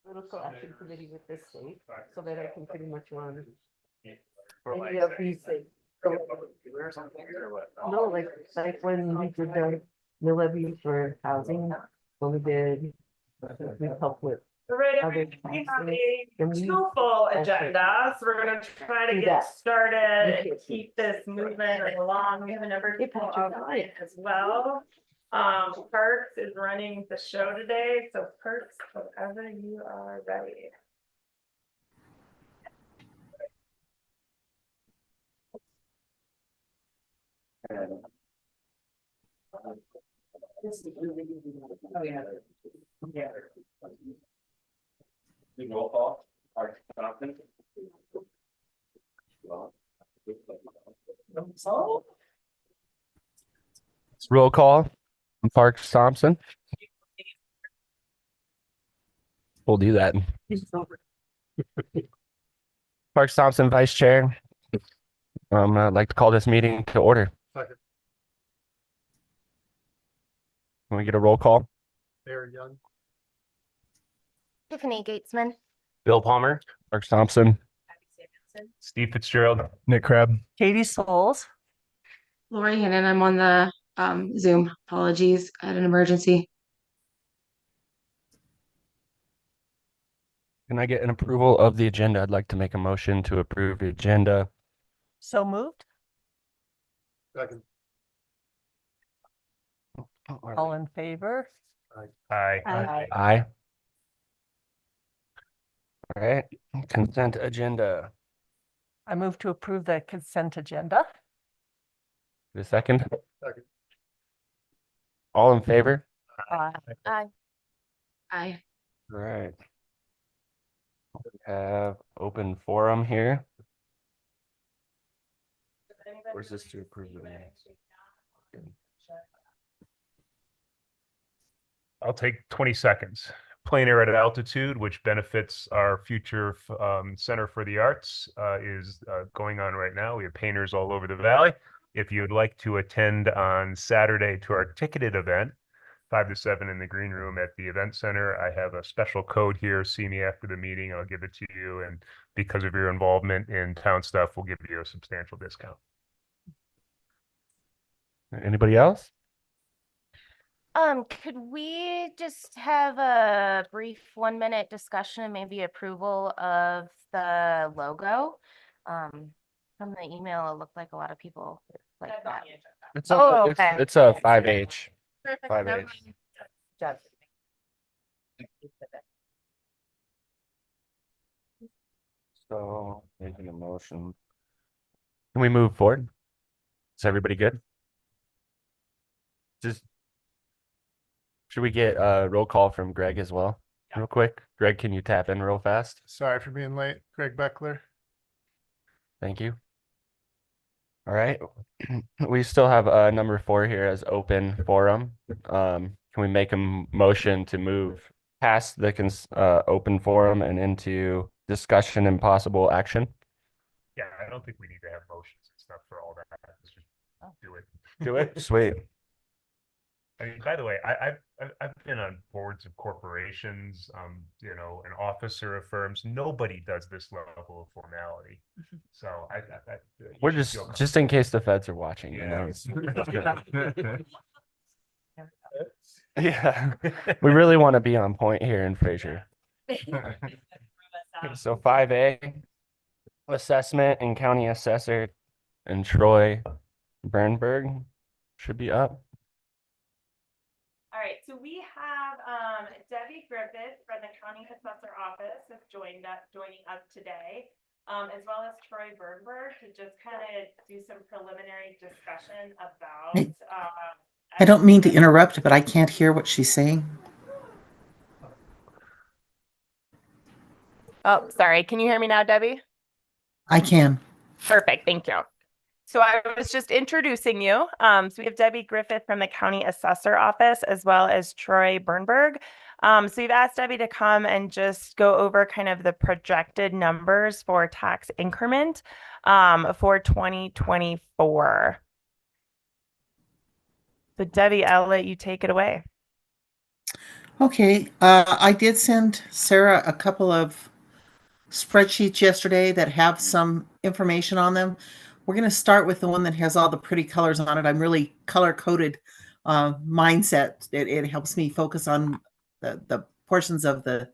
Political action committee with this state, so that I can pretty much run any of these things. No, like when we did the levy for housing, when we did, we helped with. Right, other we have taxes, a and we- two full agenda, so we're gonna try to Do get that. started Okay. and keep this movement along. We have a number of Hey, people Patrick. online as well. Parks is running the show today, so Parks, whenever you are ready. Oh, yeah. Yeah. Roll call. Art Thompson. Roll call. Parks Thompson. We'll do that. Parks Thompson, Vice Chair. I'd like to call this meeting to order. Second. Can we get a roll call? Mayor Young. Tiffany Gatesman. Bill Palmer. Parks Thompson. Steve Fitzgerald. Nick Crabb. Katie Souls. Lori Hannon, I'm on the Zoom. Apologies, I had an emergency. Can I get an approval of the agenda? I'd like to make a motion to approve the agenda. So moved. Second. All in favor? Aye. Aye. All right, consent agenda. I move to approve the consent agenda. The second. Second. All in favor? Aye. Aye. Aye. All right. We have open forum here. Where's this to approve the minutes? I'll take 20 seconds. Plein air at altitude, which benefits our future Center for the Arts, is going on right now. We have painters all over the valley. If you'd like to attend on Saturday to our ticketed event, 5 to 7 in the green room at the event center, I have a special code here. See me after the meeting. I'll give it to you. And because of your involvement in town stuff, we'll give you a substantial discount. Anybody else? Could we just have a brief 1-minute discussion and maybe approval of the logo? From the email, it looked like a lot of people like that. It's Oh, it's, okay. it's a 5H. Perfect. 5H. never mind. So making a motion. Can we move forward? Is everybody good? Just should we get a roll call from Greg as well? Real quick. Greg, can you tap in real fast? Sorry for being late. Greg Beckler. Thank you. All right. We still have number 4 here as open forum. Can we make a motion to move past the open forum and into discussion and possible action? Yeah, I don't think we need to have motions and stuff for all that. Let's just do it. Do it. Sweet. I mean, by the way, I've been on boards of corporations, you know, an officer of firms. Nobody does this level of formality. So We're you should feel just in case the feds are watching, you know. Yeah. We really want to be on point here in Fraser. So 5A, assessment and county assessor and Troy Bernberg should be up. All right, so we have Debbie Griffith from the County Assessor Office is joining us today, as well as Troy Bernberg to just kind of do some preliminary discussion about. I don't mean to interrupt, but I can't hear what she's saying. Oh, sorry. Can you hear me now, Debbie? I can. Perfect. Thank you. So I was just introducing you. So we have Debbie Griffith from the County Assessor Office, as well as Troy Bernberg. So we've asked Debbie to come and just go over kind of the projected numbers for tax increment for 2024. So Debbie, I'll let you take it away. Okay, I did send Sarah a couple of spreadsheets yesterday that have some information on them. We're going to start with the one that has all the pretty colors on it. I'm really color coded mindset. It helps me focus on the portions of the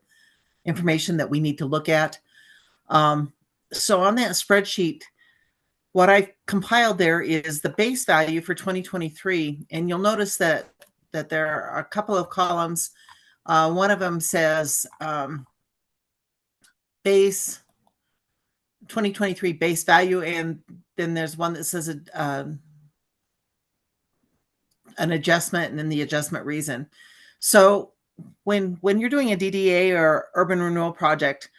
information that we need to look at. So on that spreadsheet, what I compiled there is the base value for 2023, and you'll notice that there are a couple of columns. One of them says base 2023 base value, and then there's one that says an adjustment, and then the adjustment reason. So when you're doing a DDA or urban renewal project,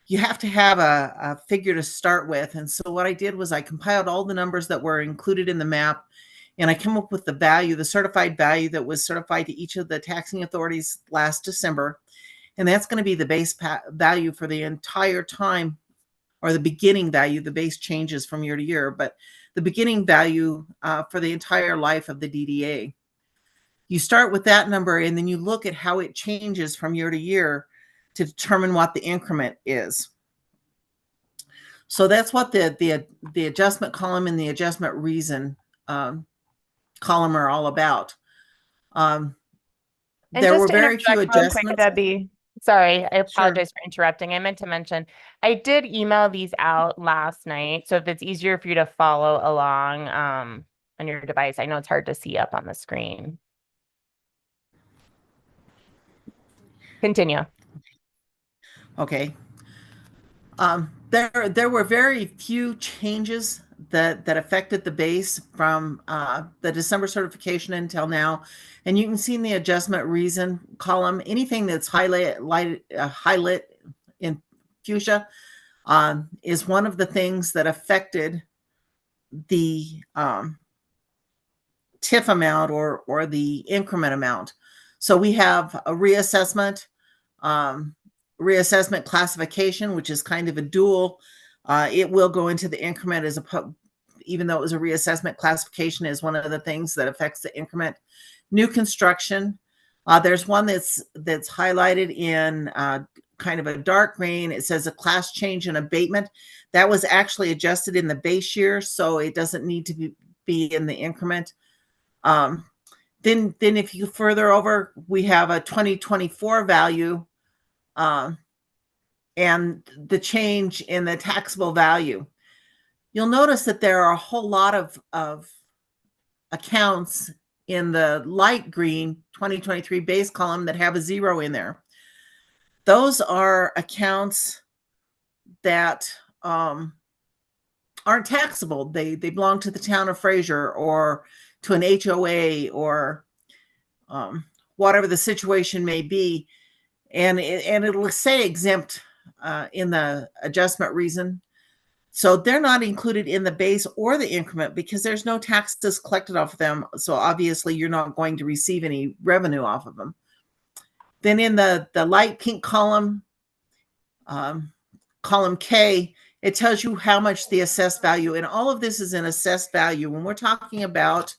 you have to have a figure to start with. And so what I did was I compiled all the numbers that were included in the map, and I came up with the value, the certified value that was certified to each of the taxing authorities last December. And that's going to be the base value for the entire time, or the beginning value. The base changes from year to year, but the beginning value for the entire life of the DDA. You start with that number, and then you look at how it changes from year to year to determine what the increment is. So that's what the adjustment column and the adjustment reason column are all about. And there just were to very few interject real quick, adjustments. Debbie. Sorry, I Sure. apologize for interrupting. I meant to mention, I did email these out last night. So if it's easier for you to follow along on your device, I know it's hard to see up on the screen. Continue. Okay. There were very few changes that affected the base from the December certification until now, and you can see in the adjustment reason column anything that's highlight in fuchsia is one of the things that affected the TIF amount or the increment amount. So we have a reassessment classification, which is kind of a dual. It will go into the increment as even though it was a reassessment classification, is one of the things that affects the increment. New construction. There's one that's highlighted in kind of a dark green. It says a class change and abatement. That was actually adjusted in the base year, so it doesn't need to be in the increment. Then if you further over, we have a 2024 value and the change in the taxable value. You'll notice that there are a whole lot of accounts in the light green 2023 base column that have a 0 in there. Those are accounts that aren't taxable. They belong to the town of Fraser or to an HOA or whatever the situation may be. And it'll say exempt in the adjustment reason. So they're not included in the base or the increment because there's no taxes collected off of them. So obviously you're not going to receive any revenue off of them. Then in the light pink column, column K, it tells you how much the assessed value, and all of this is an assessed value. When we're talking about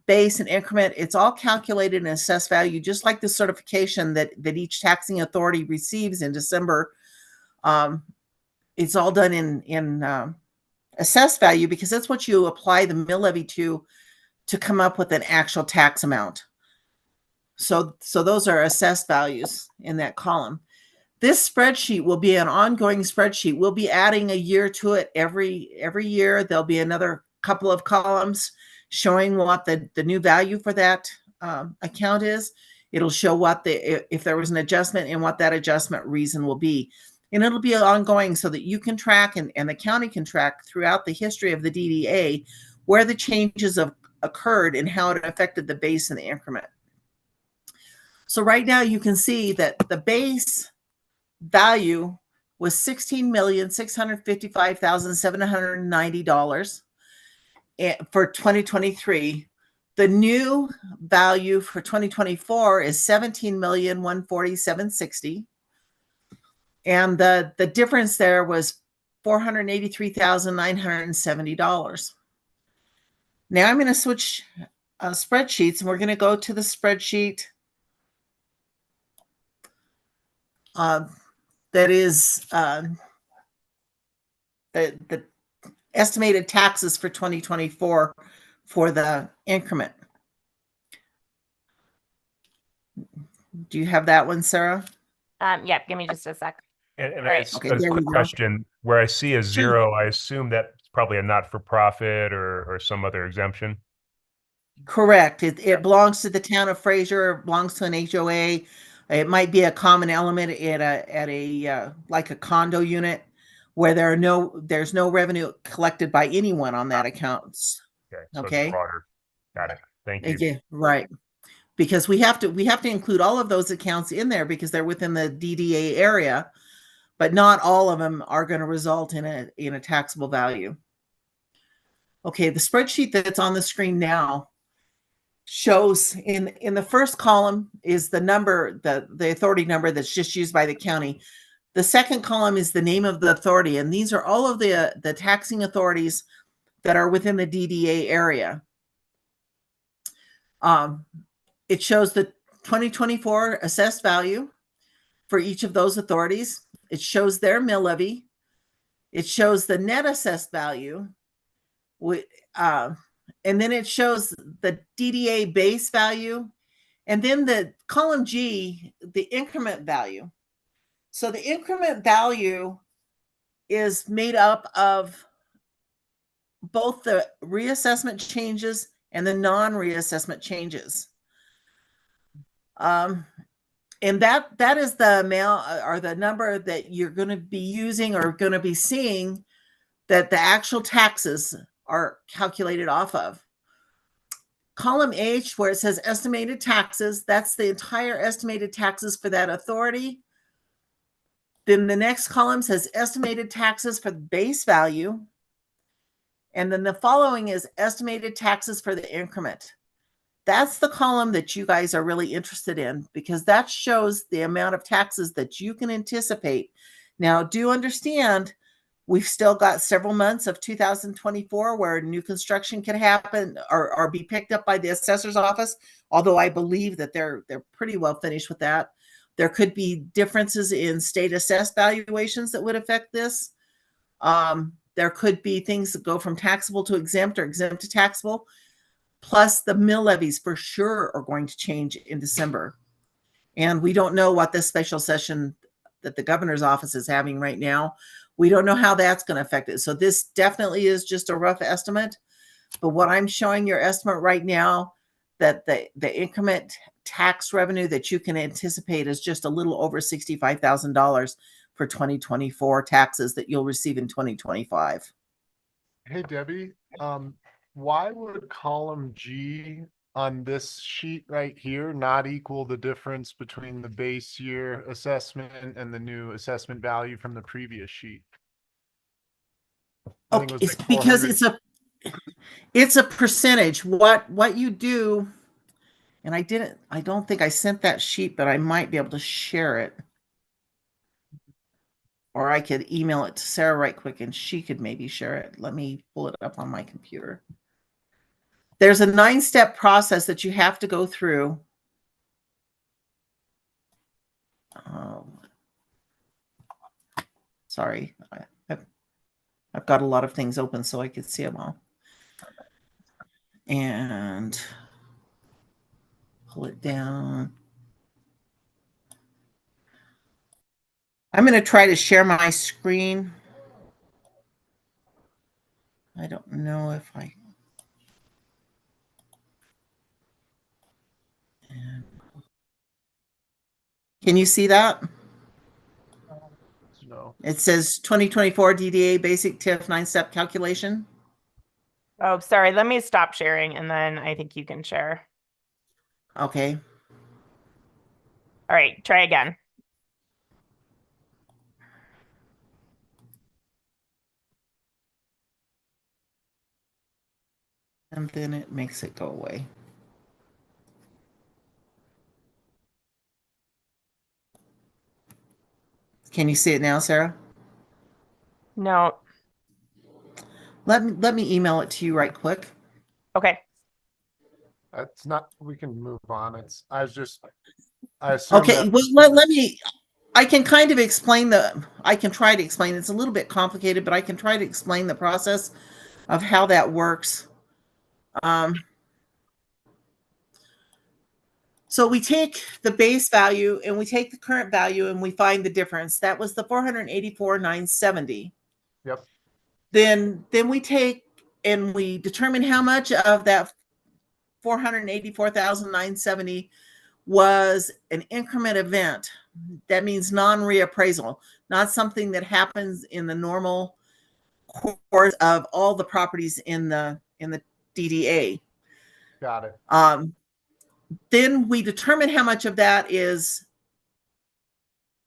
base and increment, it's all calculated in assessed value, just like the certification that each taxing authority receives in December. It's all done in assessed value because that's what you apply the mill levy to come up with an actual tax amount. So those are assessed values in that column. This spreadsheet will be an ongoing spreadsheet. We'll be adding a year to it every year. There'll be another couple of columns showing what the new value for that account is. It'll show what if there was an adjustment and what that adjustment reason will be. And it'll be ongoing so that you can track and the county can track throughout the history of the DDA where the changes have occurred and how it affected the base and the increment. So right now you can see that the base value was $16,655,790 for 2023. The new value for 2024 is $17,147,660. And the difference there was $483,970. Now I'm going to switch spreadsheets, and we're going to go to the spreadsheet that is the estimated taxes for 2024 for the increment. Do you have that one, Sarah? Yeah, give me just a sec. And Right. it's Okay, a there we quick go. question, where I see a Sure. zero, I assume that's probably a not-for-profit or some other exemption. Correct. It belongs to the town of Fraser, it belongs to an HOA. It might be a common element at a like a condo unit where there's no revenue collected by anyone on that account. Okay, so Okay. it's broader. Got it. Thank you. Yeah, right. Because we have to include all of those accounts in there because they're within the DDA area, but not all of them are going to result in a taxable value. Okay, the spreadsheet that's on the screen now shows in the first column is the number, the authority number that's just used by the county. The second column is the name of the authority, and these are all of the taxing authorities that are within the DDA area. It shows the 2024 assessed value for each of those authorities. It shows their mill levy. It shows the net assessed value. And then it shows the DDA base value. And then the column G, the increment value. So the increment value is made up of both the reassessment changes and the non-reassessment changes. And that is the amount or the number that you're going to be using or going to be seeing that the actual taxes are calculated off of. Column H, where it says estimated taxes, that's the entire estimated taxes for that authority. Then the next column says estimated taxes for the base value. And then the following is estimated taxes for the increment. That's the column that you guys are really interested in because that shows the amount of taxes that you can anticipate. Now, do understand we've still got several months of 2024 where new construction can happen or be picked up by the assessor's office, although I believe that they're pretty well finished with that. There could be differences in state assessed valuations that would affect this. There could be things that go from taxable to exempt or exempt to taxable. Plus the mill levies for sure are going to change in December. And we don't know what this special session that the governor's office is having right now. We don't know how that's going to affect it. So this definitely is just a rough estimate. But what I'm showing your estimate right now, that the increment tax revenue that you can anticipate is just a little over $65,000 for 2024 taxes that you'll receive in 2025. Hey, Debbie, why would column G on this sheet right here not equal the difference between the base year assessment and the new assessment value from the previous sheet? I think it was It's like because 400. it's a percentage. What you do, and I don't think I sent that sheet, but I might be able to share it. Or I could email it to Sarah right quick and she could maybe share it. Let me pull it up on my computer. There's a 9-step process that you have to go through. Sorry, I've got a lot of things open so I could see them all. And pull it down. I'm going to try to share my screen. I don't know if I... Can you see that? No. It says 2024 DDA basic TIF 9-step calculation. Oh, sorry. Let me stop sharing and then I think you can share. Okay. All right, try again. And then it makes it go away. Can you see it now, Sarah? No. Let me email it to you right quick. Okay. That's not, we can move on. I assume Okay, that. well, let me, I can kind of explain I can try to explain, it's a little bit complicated, but I can try to explain the process of how that works. So we take the base value and we take the current value and we find the difference. That was the 484,970. Yep, Then we take and we determine how much of that 484,970 was an increment event. That means non-reappraisal, not something that happens in the normal course of all the properties in the DDA. got it. Then we determine how much of that is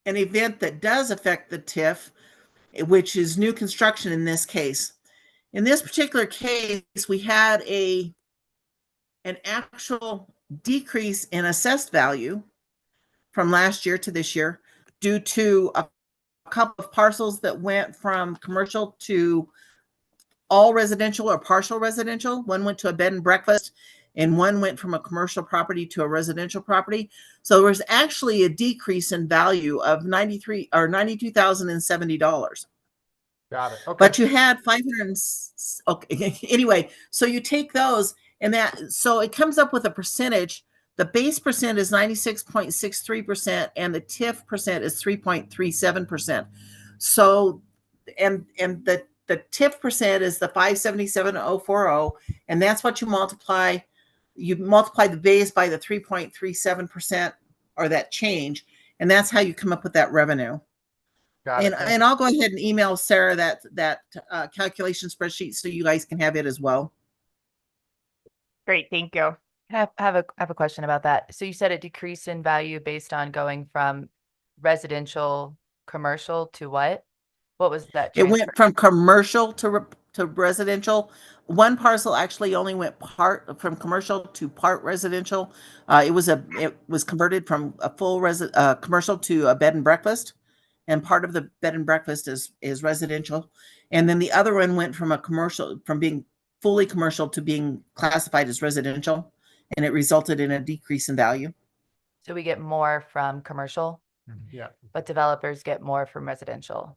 an event that does affect the TIF, which is new construction in this case. In this particular case, we had an actual decrease in assessed value from last year to this year due to a couple of parcels that went from commercial to all residential or partial residential. One went to a bed and breakfast, and one went from a commercial property to a residential property. So there was actually a decrease in value of $92,070. Got it. Okay. But you had 500. Okay. Anyway, so you take those, and so it comes up with a percentage. The base percent is 96.63%, and the TIF percent is 3.37%. So, and the TIF percent is the 577,040, and that's what you multiply. You multiply the base by the 3.37%, or that change, and that's how you come up with that revenue. Got it. And I'll go ahead and email Sarah that calculation spreadsheet so you guys can have it as well. Great. Thank you. I have a question about that. So you said it decreased in value based on going from residential, commercial to what? What was that It transfer? went from commercial to residential. One parcel actually only went part from commercial to part residential. It was converted from a full commercial to a bed and breakfast, and part of the bed and breakfast is residential. And then the other one went from from being fully commercial to being classified as residential, and it resulted in a decrease in value. So we get more from commercial, Yeah. but developers get more from residential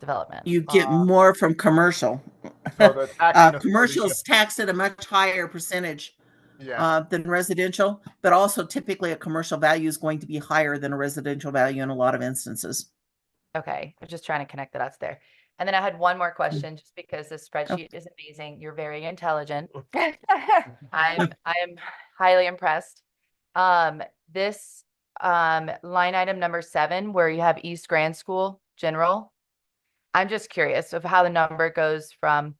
development. You get more from commercial. So the taxing authority Commercial is gets- taxed at a much higher percentage Yeah, than residential, but also typically a commercial value is going to be higher than a residential value in a lot of instances. Okay, I'm just trying to connect the dots there. And then I had one more question, just because this spreadsheet is amazing. You're very intelligent. I am highly impressed. This line item number 7, where you have East Grand School General. I'm just curious of how the number goes from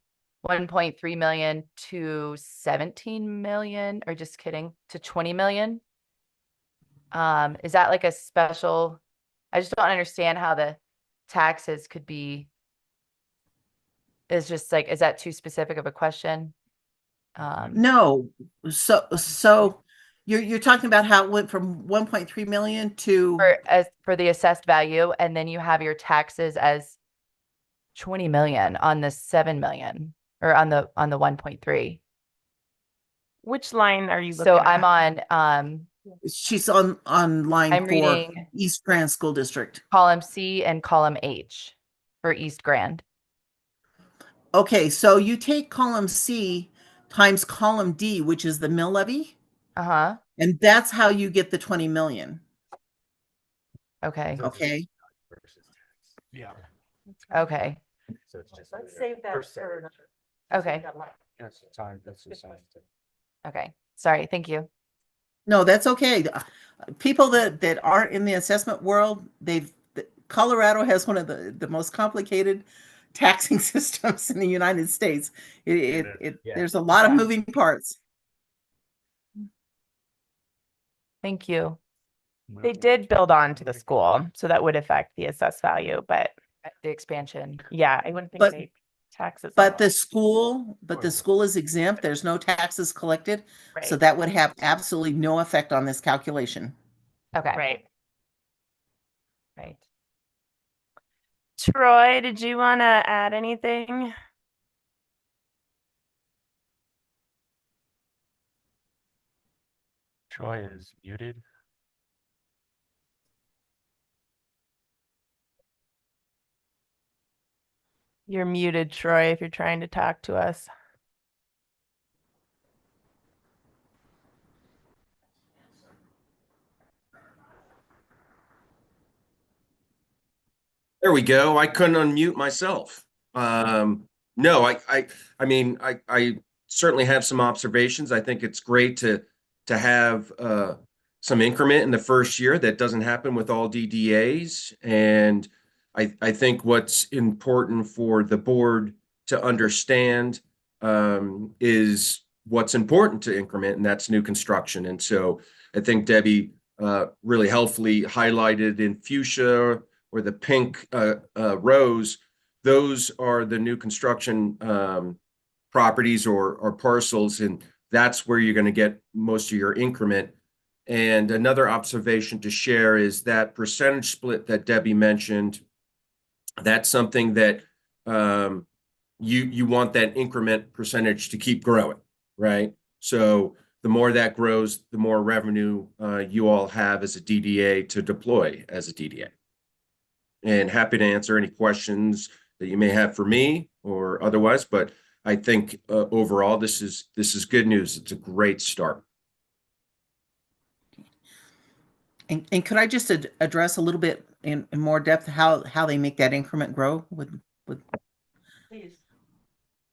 1.3 million to 17 million, or just kidding, to 20 million. Is that like a special? I just don't understand how the taxes could be. Is just like, is that too specific of a question? No, so you're talking about how it went from 1.3 million to For the assessed value, and then you have your taxes as 20 million on the 7 million, or on the 1.3. Which line are you looking So at? I'm on she's on line I'm 4, reading East Grand School District. column C and column H for East Grand. Okay, so you take column C times column D, which is the mill levy, Uh-huh. and that's how you get the 20 million. Okay. Okay. Yeah. Okay. Let's save that for. Okay. That's the time. That's the time. Okay. Sorry. Thank you. No, that's okay. People that aren't in the assessment world, Colorado has one of the most complicated taxing systems in the United States. Yeah. There's a lot of moving parts. Thank you. They did build on to the school, so that would affect the assessed value, but The expansion. yeah, I wouldn't think But- they. taxes. But on the those. school is exempt. There's no taxes collected. So Right. that would have absolutely no effect on this calculation. Okay. Right. Right. Troy, did you want to add anything? Troy is muted. You're muted, Troy, if you're trying to talk to us. There we go. I couldn't unmute myself. No, I mean, I certainly have some observations. I think it's great to have some increment in the first year. That doesn't happen with all DDAs. And I think what's important for the board to understand is what's important to increment, and that's new construction. And so I think Debbie really helpfully highlighted in fuchsia or the pink rows, those are the new construction properties or parcels, and that's where you're going to get most of your increment. And another observation to share is that percentage split that Debbie mentioned. That's something that you want that increment percentage to keep growing, right? So the more that grows, the more revenue you all have as a DDA to deploy as a DDA. And happy to answer any questions that you may have for me or otherwise. But I think overall, this is good news. It's a great start. And could I just address a little bit in more depth how they make that increment grow with Please.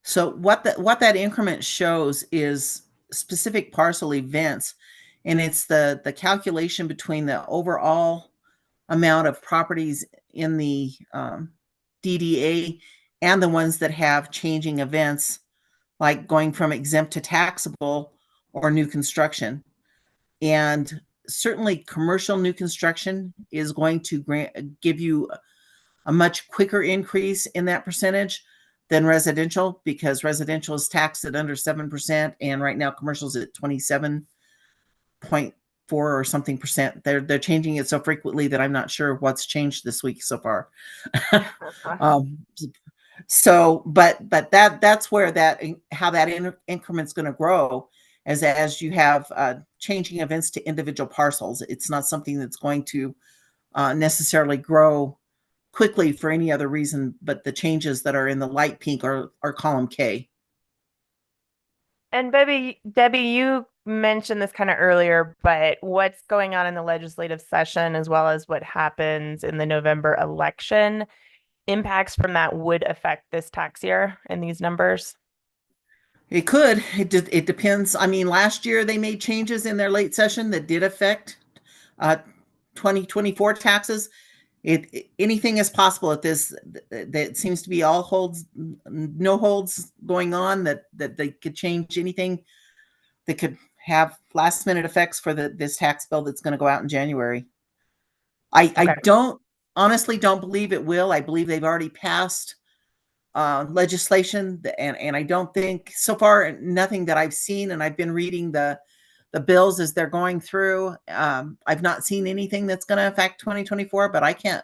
So what that increment shows is specific parcel events, and it's the calculation between the overall amount of properties in the DDA and the ones that have changing events, like going from exempt to taxable or new construction. And certainly commercial new construction is going to give you a much quicker increase in that percentage than residential, because residential is taxed at under 7%, and right now commercial is at 27.4 or something percent. They're changing it so frequently that I'm not sure what's changed this week so far. But that's where how that increment's going to grow as you have changing events to individual parcels. It's not something that's going to necessarily grow quickly for any other reason, but the changes that are in the light pink are column K. And Debbie, you mentioned this kind of earlier, but what's going on in the legislative session, as well as what happens in the November election, impacts from that would affect this tax year and these numbers? It could. It depends. I mean, last year they made changes in their late session that did affect 2024 taxes. Anything is possible at this. That seems to be all holds, no holds going on. That they could change anything that could have last minute effects for this tax bill that's going to go out in January. I honestly don't believe it will. I believe they've already passed legislation, and I don't think so far nothing that I've seen, and I've been reading the bills as they're going through. I've not seen anything that's going to affect 2024, but I can't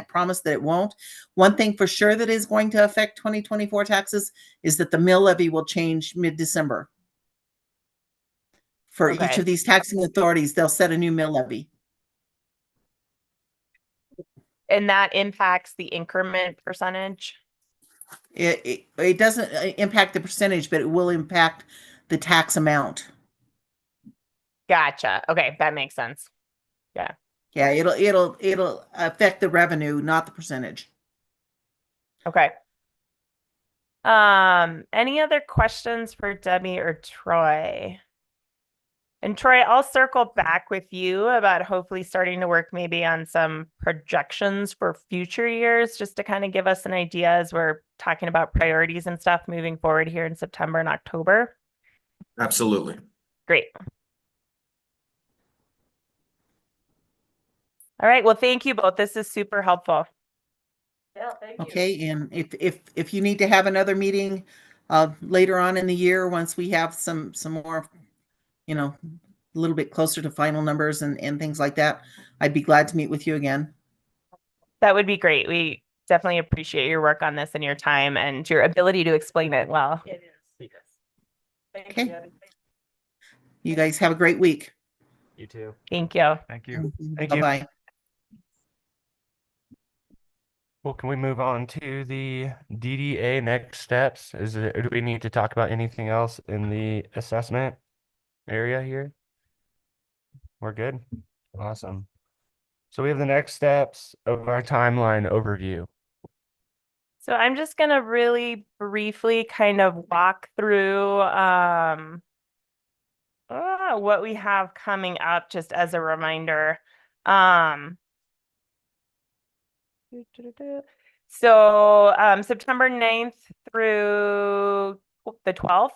promise that it won't. One thing for sure that is going to affect 2024 taxes is that the mill levy will change mid-December. For each of these taxing authorities, they'll set a new mill levy. And that impacts the increment percentage? It doesn't impact the percentage, but it will impact the tax amount. Gotcha. Okay, that makes sense. Yeah. Yeah, it'll affect the revenue, not the percentage. Okay. Any other questions for Debbie or Troy? And Troy, I'll circle back with you about hopefully starting to work maybe on some projections for future years, just to kind of give us an idea as we're talking about priorities and stuff moving forward here in September and October. Absolutely. Great. All right. Well, thank you both. This is super helpful. Yeah, Thank you. Okay, and if you need to have another meeting later on in the year, once we have some more, a little bit closer to final numbers and things like that, I'd be glad to meet with you again. That would be great. We definitely appreciate your work on this and your time and your ability to explain it well. It is. Thank Okay. you. You guys have a great week. You too. Thank you. Thank you. Thank you. Bye-bye. Well, can we move on to the DDA next steps? Do we need to talk about anything else in the assessment area here? We're good. Awesome. So we have the next steps of our timeline overview. So I'm just going to really briefly kind of walk through what we have coming up just as a reminder. So September 9th through the 12th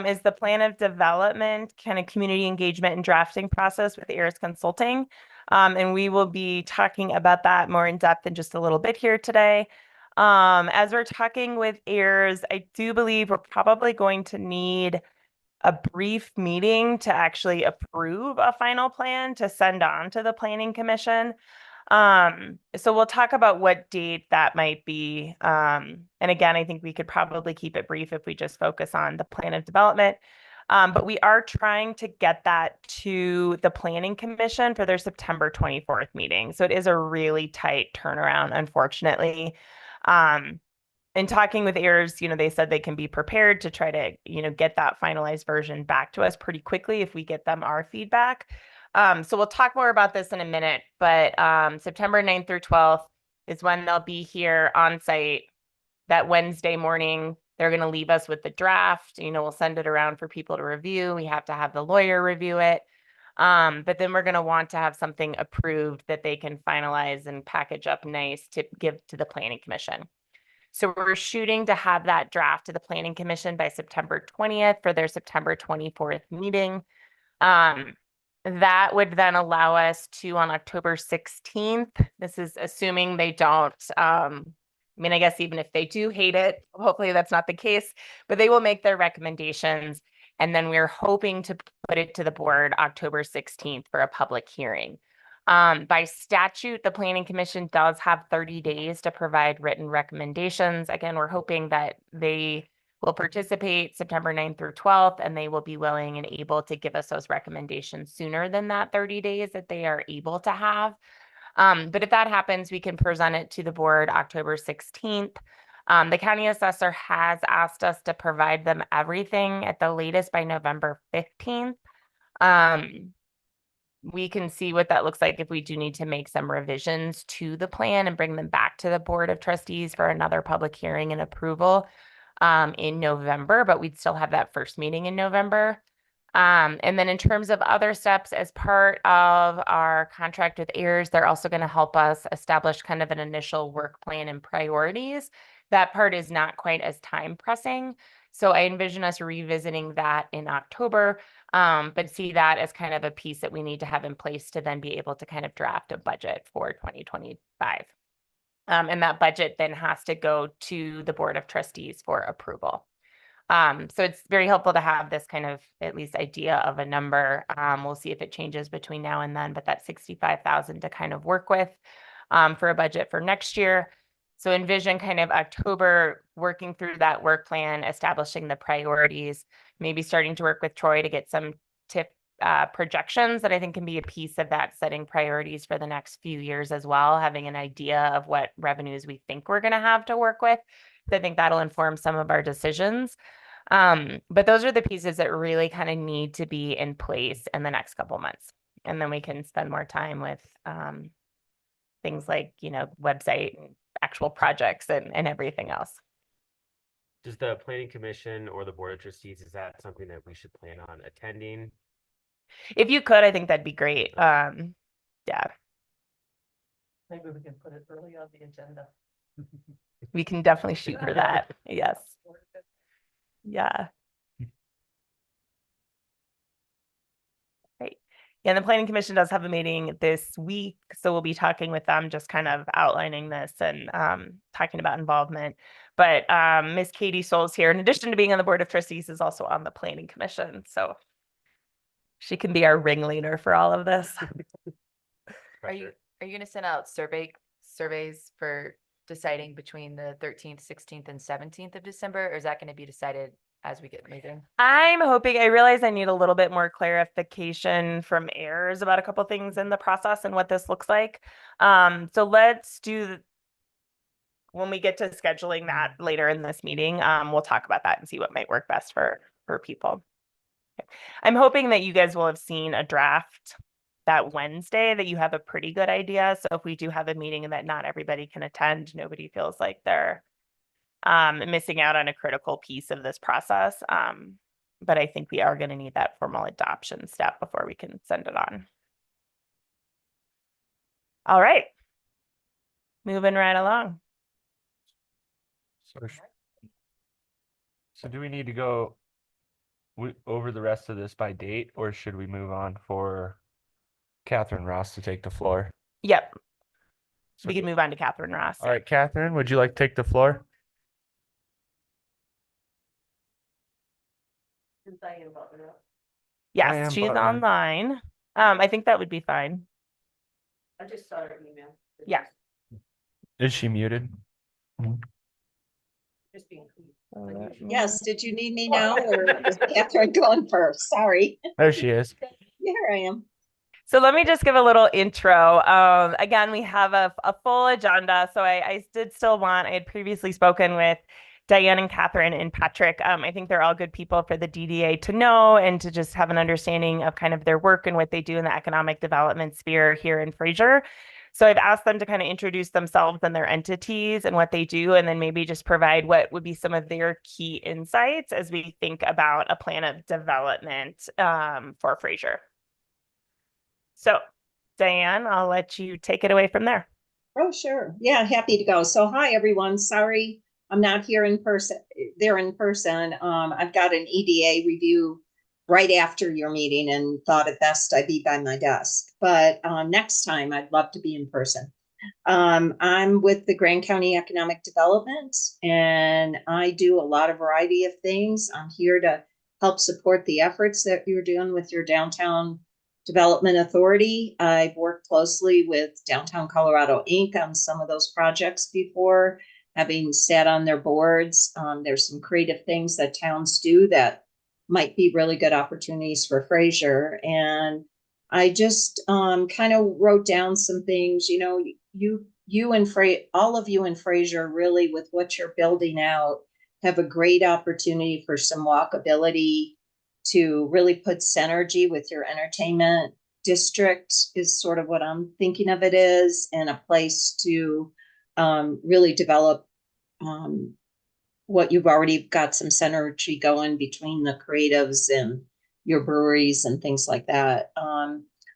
is the plan of development, kind of community engagement and drafting process with AIRS Consulting. And we will be talking about that more in depth in just a little bit here today. As we're talking with AIRS, I do believe we're probably going to need a brief meeting to actually approve a final plan to send on to the Planning Commission. So we'll talk about what date that might be. And again, I think we could probably keep it brief if we just focus on the plan of development. But we are trying to get that to the Planning Commission for their September 24th meeting. So it is a really tight turnaround, unfortunately. In talking with AIRS, they said they can be prepared to try to, get that finalized version back to us pretty quickly if we get them our feedback. So we'll talk more about this in a minute, but September 9th through 12th is when they'll be here on site. That Wednesday morning, they're going to leave us with the draft. We'll send it around for people to review. We have to have the lawyer review it. But then we're going to want to have something approved that they can finalize and package up nice to give to the Planning Commission. So we're shooting to have that draft to the Planning Commission by September 20th for their September 24th meeting. That would then allow us to, on October 16th, this is assuming they don't, I guess even if they do hate it, hopefully that's not the case, but they will make their recommendations. And then we're hoping to put it to the board October 16th for a public hearing. By statute, the Planning Commission does have 30 days to provide written recommendations. Again, we're hoping that they will participate September 9th through 12th, and they will be willing and able to give us those recommendations sooner than that 30 days that they are able to have. But if that happens, we can present it to the board October 16th. The county assessor has asked us to provide them everything at the latest by November 15th. We can see what that looks like if we do need to make some revisions to the plan and bring them back to the Board of Trustees for another public hearing and approval in November, but we'd still have that first meeting in November. And then in terms of other steps, as part of our contract with AIRS, they're also going to help us establish kind of an initial work plan and priorities. That part is not quite as time pressing. So I envision us revisiting that in October, but see that as kind of a piece that we need to have in place to then be able to kind of draft a budget for 2025. And that budget then has to go to the Board of Trustees for approval. So it's very helpful to have this kind of at least idea of a number. We'll see if it changes between now and then, but that's 65,000 to kind of work with for a budget for next year. So envision kind of October working through that work plan, establishing the priorities, maybe starting to work with Troy to get some tip projections that I think can be a piece of that, setting priorities for the next few years as well, having an idea of what revenues we think we're going to have to work with. So I think that'll inform some of our decisions. But those are the pieces that really kind of need to be in place in the next couple months. And then we can spend more time with things like, website and actual projects and everything else. Does the Planning Commission or the Board of Trustees, is that something that we should plan on attending? If you could, I think that'd be great. Yeah. Maybe we can put it early on the agenda. We can definitely shoot for that. Yes. Yeah. Great. Yeah, and the planning commission does have a meeting this week, so we'll be talking with them, just kind of outlining this and talking about involvement. But Miss Katie Souls here, in addition to being on the board of trustees, is also on the planning commission, so she can be our ringleader for all of this. Are you gonna send out surveys for deciding between the 13th, 16th, and 17th of December, or is that gonna be decided as we get moving? I'm hoping, I realize I need a little bit more clarification from heirs about a couple things in the process and what this looks like. So let's do, when we get to scheduling that later in this meeting, we'll talk about that and see what might work best for people. Okay. I'm hoping that you guys will have seen a draft that Wednesday, that you have a pretty good idea. So if we do have a meeting and that not everybody can attend, nobody feels like they're missing out on a critical piece of this process. But I think we are going to need that formal adoption step before we can send it on. All right. Moving right along. So do we need to go over the rest of this by date, or should we move on for Catherine Ross to take the floor? Yep. So We can move on to Catherine Ross. All right, Catherine, would you like to take the floor? Yes, Diane she's Butler. online. I think that would be fine. I just saw her email. Yeah. Is she muted? Just being. Yes, did you need me now or is Catherine going first? Sorry. There she is. Here I am. So let me just give a little intro. Again, we have a full agenda. So I did still want, I had previously spoken with Diane and Catherine and Patrick. I think they're all good people for the DDA to know and to just have an understanding of kind of their work and what they do in the economic development sphere here in Fraser. So I've asked them to kind of introduce themselves and their entities and what they do, and then maybe just provide what would be some of their key insights as we think about a plan of development for Fraser. So Diane, I'll let you take it away from there. Oh, sure. Yeah, happy to go. So hi, everyone. Sorry, I'm not here in person, there in person. I've got an EDA review right after your meeting and thought it best I be by my desk. But next time I'd love to be in person. I'm with the Grand County Economic Development, and I do a lot of variety of things. I'm here to help support the efforts that you're doing with your Downtown Development Authority. I've worked closely with Downtown Colorado Inc. on some of those projects before, having sat on their boards. There's some creative things that towns do that might be really good opportunities for Fraser. And I just kind of wrote down some things. You know, you and all of you in Fraser, really, with what you're building out, have a great opportunity for some walkability, to really put synergy with your entertainment district is sort of what I'm thinking of it as, and a place to really develop what you've already got some synergy going between the creatives and your breweries and things like that.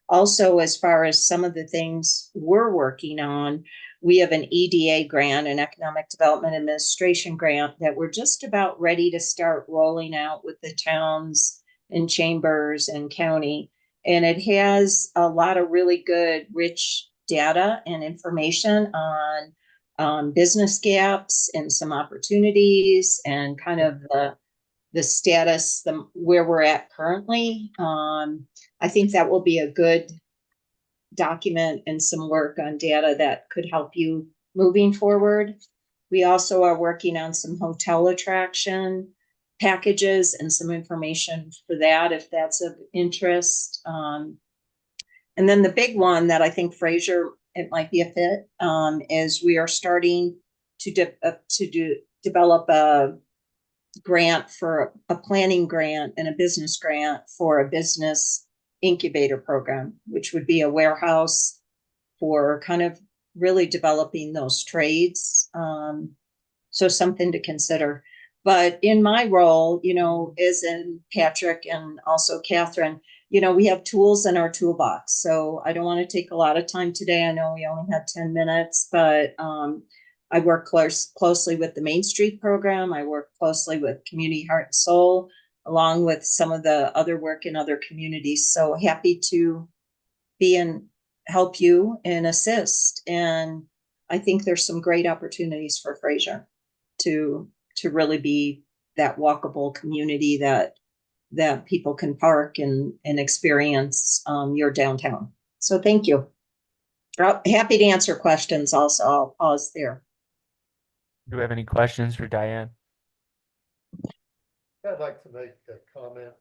Also, as far as some of the things we're working on, we have an EDA grant, an Economic Development Administration grant, that we're just about ready to start rolling out with the towns and chambers and county. And it has a lot of really good, rich data and information on business gaps and some opportunities and kind of the status, where we're at currently. I think that will be a good document and some work on data that could help you moving forward. We also are working on some hotel attraction packages and some information for that, if that's of interest. And then the big one that I think Fraser, it might be a fit, is we are starting to develop a grant for a planning grant and a business grant for a business incubator program, which would be a warehouse for kind of really developing those trades. So something to consider. But in my role, you know, as in Patrick and also Catherine, you know, we have tools in our toolbox. So I don't want to take a lot of time today. I know we only had 10 minutes, but I work closely with the Main Street program. I work closely with Community Heart and Soul, along with some of the other work in other communities. So happy to be and help you and assist. And I think there's some great opportunities for Fraser to really be that walkable community that people can park and experience your downtown. So thank you. Happy to answer questions also. I'll pause there. Do we have any questions for Diane? I'd like to make a comment.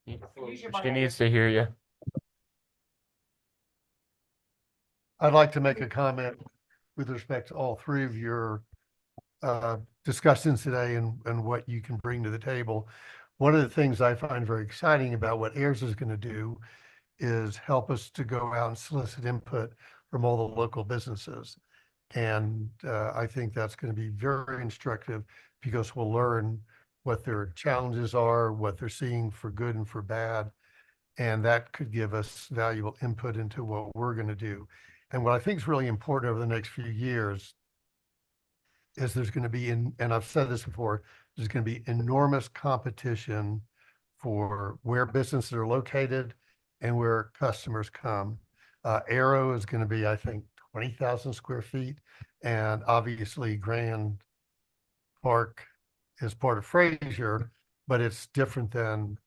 She needs to hear you. I'd like to make a comment with respect to all three of your discussions today and what you can bring to the table. One of the things I find very exciting about what AIRS is going to do is help us to go out and solicit input from all the local businesses. And I think that's going to be very instructive because we'll learn what their challenges are, what they're seeing for good and for bad. And that could give us valuable input into what we're going to do. And what I think is really important over the next few years is there's going to be, and I've said this before, there's going to be enormous competition for where businesses are located and where customers come. Arrow is going to be, I think, 20,000 square feet. And obviously Grand Park is part of Fraser, but it's different than,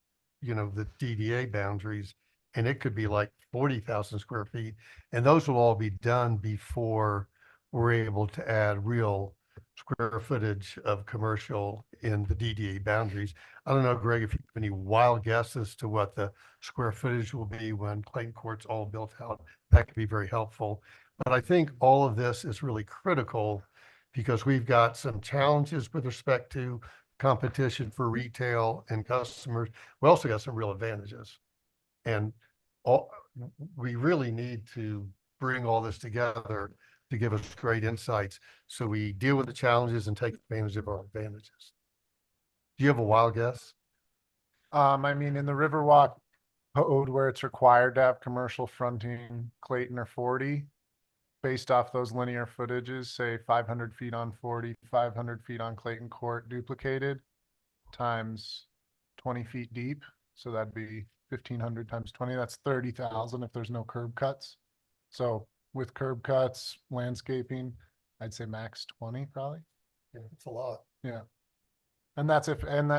the DDA boundaries. And it could be like 40,000 square feet. And those will all be done before we're able to add real square footage of commercial in the DDA boundaries. I don't know, Greg, if you have any wild guesses to what the square footage will be when Clayton Court's all built out, that could be very helpful. But I think all of this is really critical because we've got some challenges with respect to competition for retail and customers. We also got some real advantages. And we really need to bring all this together to give us great insights so we deal with the challenges and take advantage of our advantages. Do you have a wild guess? I mean, in the Riverwalk code where it's required to have commercial fronting Clayton or 40, based off those linear footages, say 500 feet on 40, 500 feet on Clayton Court duplicated times 20 feet deep. So that'd be 1,500 times 20, that's 30,000 if there's no curb cuts. So with curb cuts, landscaping, I'd say max 20 probably. Yeah, it's a lot. Yeah. And that's if, and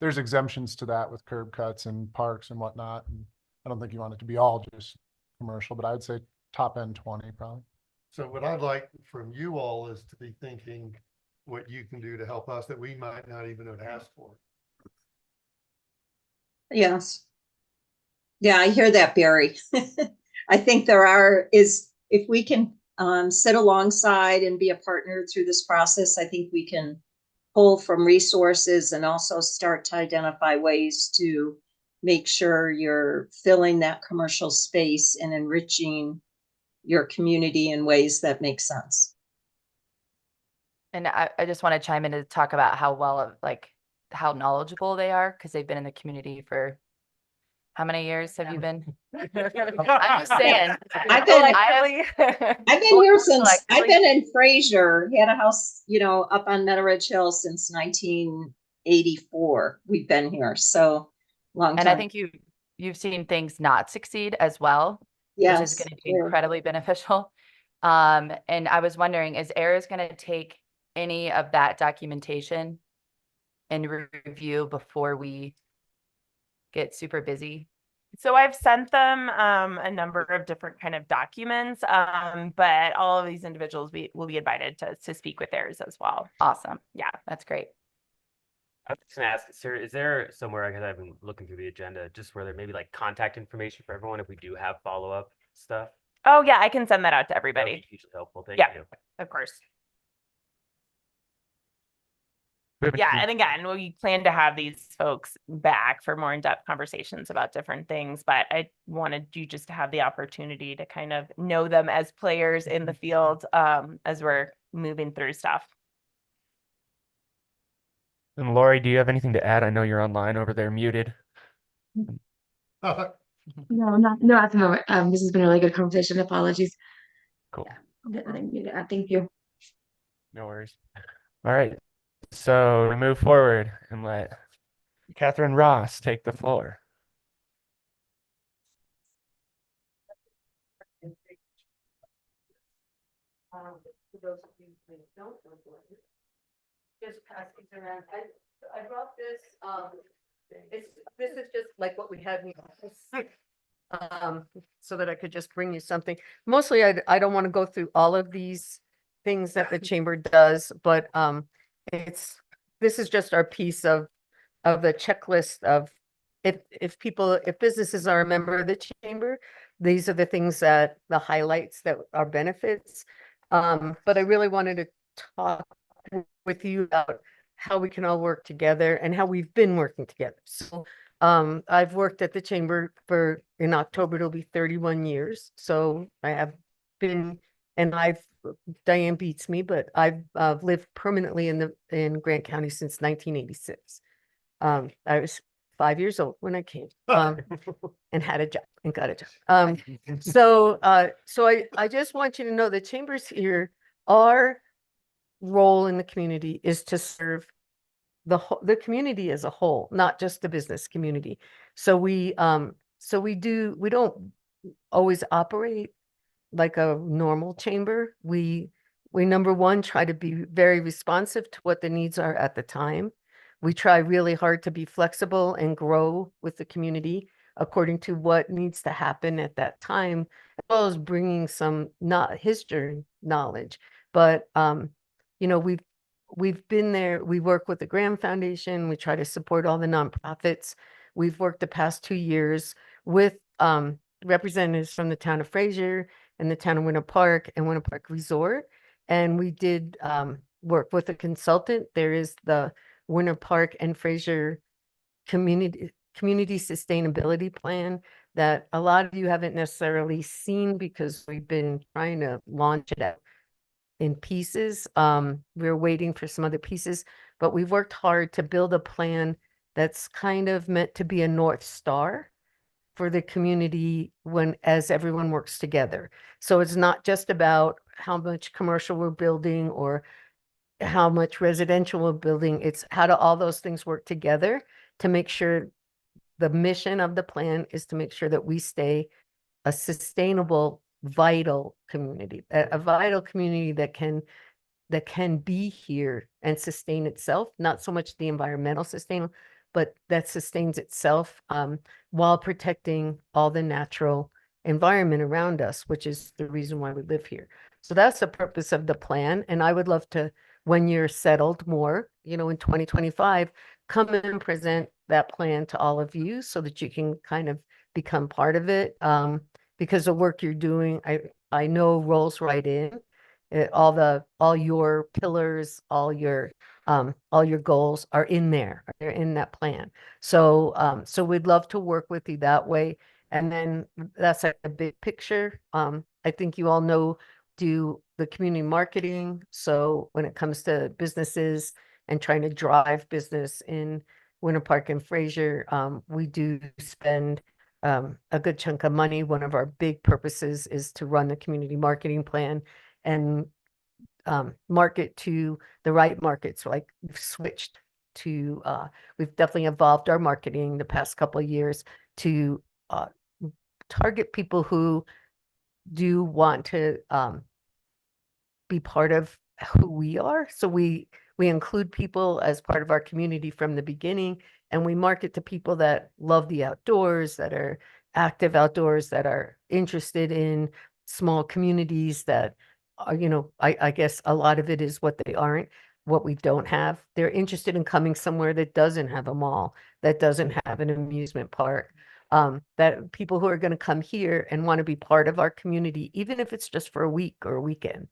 there's exemptions to that with curb cuts and parks and whatnot. And I don't think you want it to be all just commercial, but I would say top end 20 probably. So what I'd like from you all is to be thinking what you can do to help us that we might not even have asked for. Yes. Yeah, I hear that, Barry. I think if we can sit alongside and be a partner through this process, I think we can pull from resources and also start to identify ways to make sure you're filling that commercial space and enriching your community in ways that make sense. And I just want to chime in to talk about how knowledgeable they are because they've been in the community for how many years have you been? I'm just saying. I've been here since I've been in Fraser, had a house, up on Meadow Ridge Hill since 1984. We've been here, so long time. And I think you've seen things not succeed as well, yes, which is going to be incredibly beneficial. And I was wondering, is AIRS going to take any of that documentation and review before we get super busy? So I've sent them a number of different kind of documents, but all of these individuals will be invited to speak with theirs as well. Awesome. Yeah, that's great. I was just gonna ask, sir, is there somewhere, because I've been looking through the agenda, just where there may be like contact information for everyone if we do have follow-up stuff? Oh yeah, I can send that out to That would everybody. be hugely helpful. Thank Yeah. you. Of course. We have a Yeah, few- and again, we plan to have these folks back for more in-depth conversations about different things, but I wanted you just to have the opportunity to kind of know them as players in the field as we're moving through stuff. And Lori, do you have anything to add? I know you're online over there muted. No, no, at the moment. This has been a really good conversation. Apologies. Cool. Thank you. No worries. All right. So we move forward and let Catherine Ross take the floor. for those of you who don't know what it is. Just pass these around. I brought this, this is just like what we had in the office. So that I could just bring you something. Mostly, I don't want to go through all of these things that the chamber does, but, this is just our piece of the checklist of if businesses are a member of the chamber, these are the things that the highlights that are benefits. But I really wanted to talk with you about how we can all work together and how we've been working together. So I've worked at the chamber in October, it'll be 31 years. So I have been, and Diane beats me, but I've lived permanently in Grant County since 1986. I was 5 years old when I came, and had a job and got a job. So I just want you to know the chambers here, our role in the community is to serve the community as a whole, not just the business community. So we don't always operate like a normal chamber. We number one, try to be very responsive to what the needs are at the time. We try really hard to be flexible and grow with the community according to what needs to happen at that time, as well as bringing some not history knowledge. But we've been there. We work with the Graham Foundation. We try to support all the nonprofits. We've worked the past 2 years with representatives from the town of Fraser and the town of Winter Park and Winter Park Resort. And we did work with a consultant. There is the Winter Park and Fraser community sustainability plan that a lot of you haven't necessarily seen because we've been trying to launch it out in pieces. We're waiting for some other pieces, but we've worked hard to build a plan that's kind of meant to be a North Star for the community as everyone works together. So it's not just about how much commercial we're building or how much residential we're building. It's how do all those things work together to make sure the mission of the plan is to make sure that we stay a sustainable, vital community, a vital community that can be here and sustain itself, not so much the environmental sustain, but that sustains itself while protecting all the natural environment around us, which is the reason why we live here. So that's the purpose of the plan. And I would love to, when you're settled more, in 2025, come and present that plan to all of you so that you can kind of become part of it. Because the work you're doing, I know rolls right in. All your pillars, all your goals are in there. They're in that plan. So we'd love to work with you that way. And then that's like a big picture. I think you all do the community marketing. So when it comes to businesses and trying to drive business in Winter Park and Fraser, we do spend a good chunk of money. One of our big purposes is to run the community marketing plan and market to the right markets. Like we've switched to, we've definitely evolved our marketing the past couple of years to target people who do want to be part of who we are. So we include people as part of our community from the beginning, and we market to people that love the outdoors, that are active outdoors, that are interested in small communities that are, I guess a lot of it is what we don't have. They're interested in coming somewhere that doesn't have a mall, that doesn't have an amusement park, that people who are going to come here and want to be part of our community, even if it's just for a week or a weekend.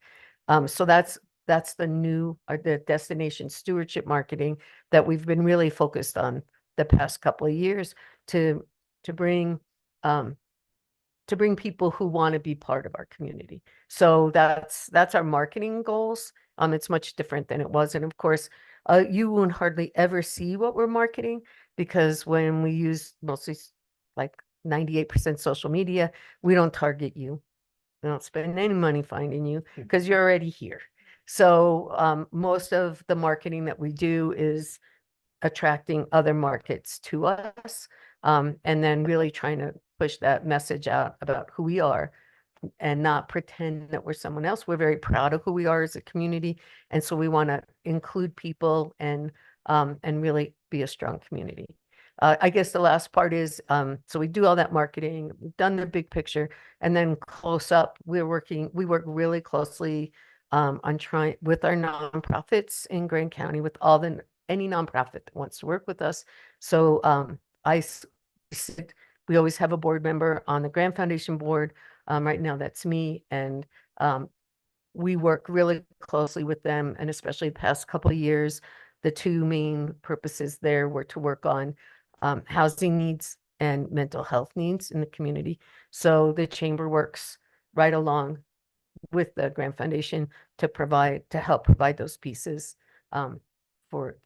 So that's the destination stewardship marketing that we've been really focused on the past couple of years to bring people who want to be part of our community. So that's our marketing goals. It's much different than it was. And of course, you won't hardly ever see what we're marketing because when we use mostly like 98% social media, we don't target you. We don't spend any money finding you because you're already here. So most of the marketing that we do is attracting other markets to us, and then really trying to push that message out about who we are, and not pretend that we're someone else. We're very proud of who we are as a community. And so we want to include people and really be a strong community. I guess the last part is, so we do all that marketing, we've done the big picture, and then close up, we work really closely on trying with our nonprofits in Grand County, with any nonprofit that wants to work with us. So we always have a board member on the Grand Foundation board. Right now, that's me, and we work really closely with them, and especially the past couple of years, the two main purposes there were to work on housing needs and mental health needs in the community. So the chamber works right along with the Grand Foundation to help provide those pieces for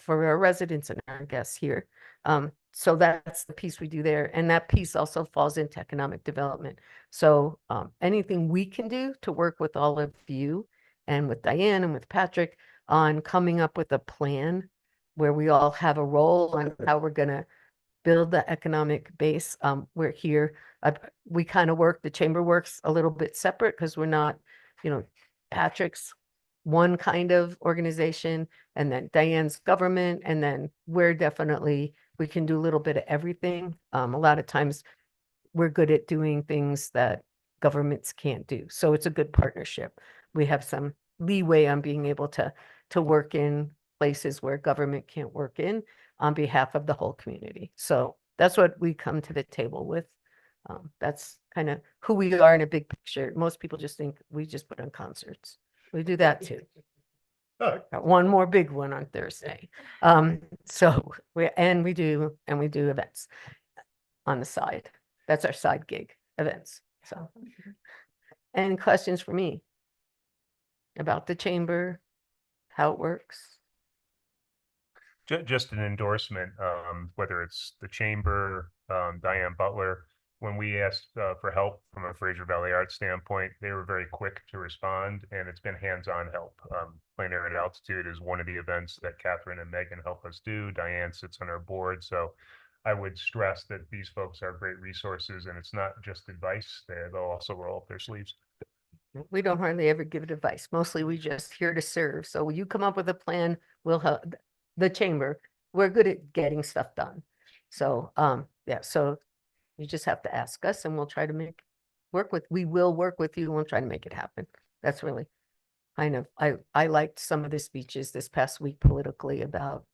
our residents and our guests here. So that's the piece we do there, and that piece also falls into economic development. So anything we can do to work with all of you and with Diane and with Patrick on coming up with a plan where we all have a role on how we're going to build the economic base. We're here. We kind of the chamber works a little bit separate because we're not, Patrick's one kind of organization, and then Diane's government, and then we can do a little bit of everything. A lot of times we're good at doing things that governments can't do. So it's a good partnership. We have some leeway on being able to work in places where government can't work in on behalf of the whole community. So that's what we come to the table with. That's kind of who we are in a big picture. Most people just think we just put on concerts. We do that too. Got one more big one on Thursday. So we do events on the side. That's our side gig, events. So any questions for me about the chamber, how it works? Just an endorsement, whether it's the chamber, Diane Butler. When we asked for help from a Fraser Valley Arts standpoint, they were very quick to respond, and it's been hands-on help. Plein Air at Altitude is one of the events that Catherine and Megan help us do. Diane sits on our board, so I would stress that these folks are great resources, and it's not just advice. They'll also roll up their sleeves. We don't hardly ever give advice. Mostly we just here to serve. So you come up with a plan, we'll help the chamber. We're good at getting stuff done. So yeah, so you just have to ask us and we'll try to we will work with you and we'll try to make it happen. That's really kind of, I liked some of the speeches this past week politically about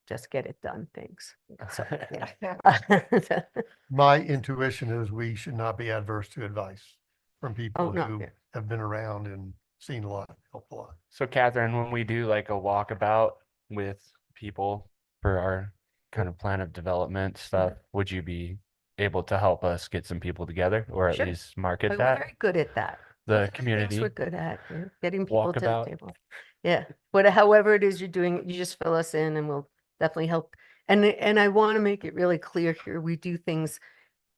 just get it done things. So, yeah. My intuition is we should not be adverse to advice from people no, who yeah. have been around and seen a lot, helped a lot. So Catherine, when we do like a walkabout with people for our kind of plan of development stuff, would you be able to help us get some people together or at Sure. least market We're that? very good at that. The Things community we're good at getting people to the walkabout. table. Yeah, however it is you're doing it, you just fill us in and we'll definitely help. And I want to make it really clear here, we do things,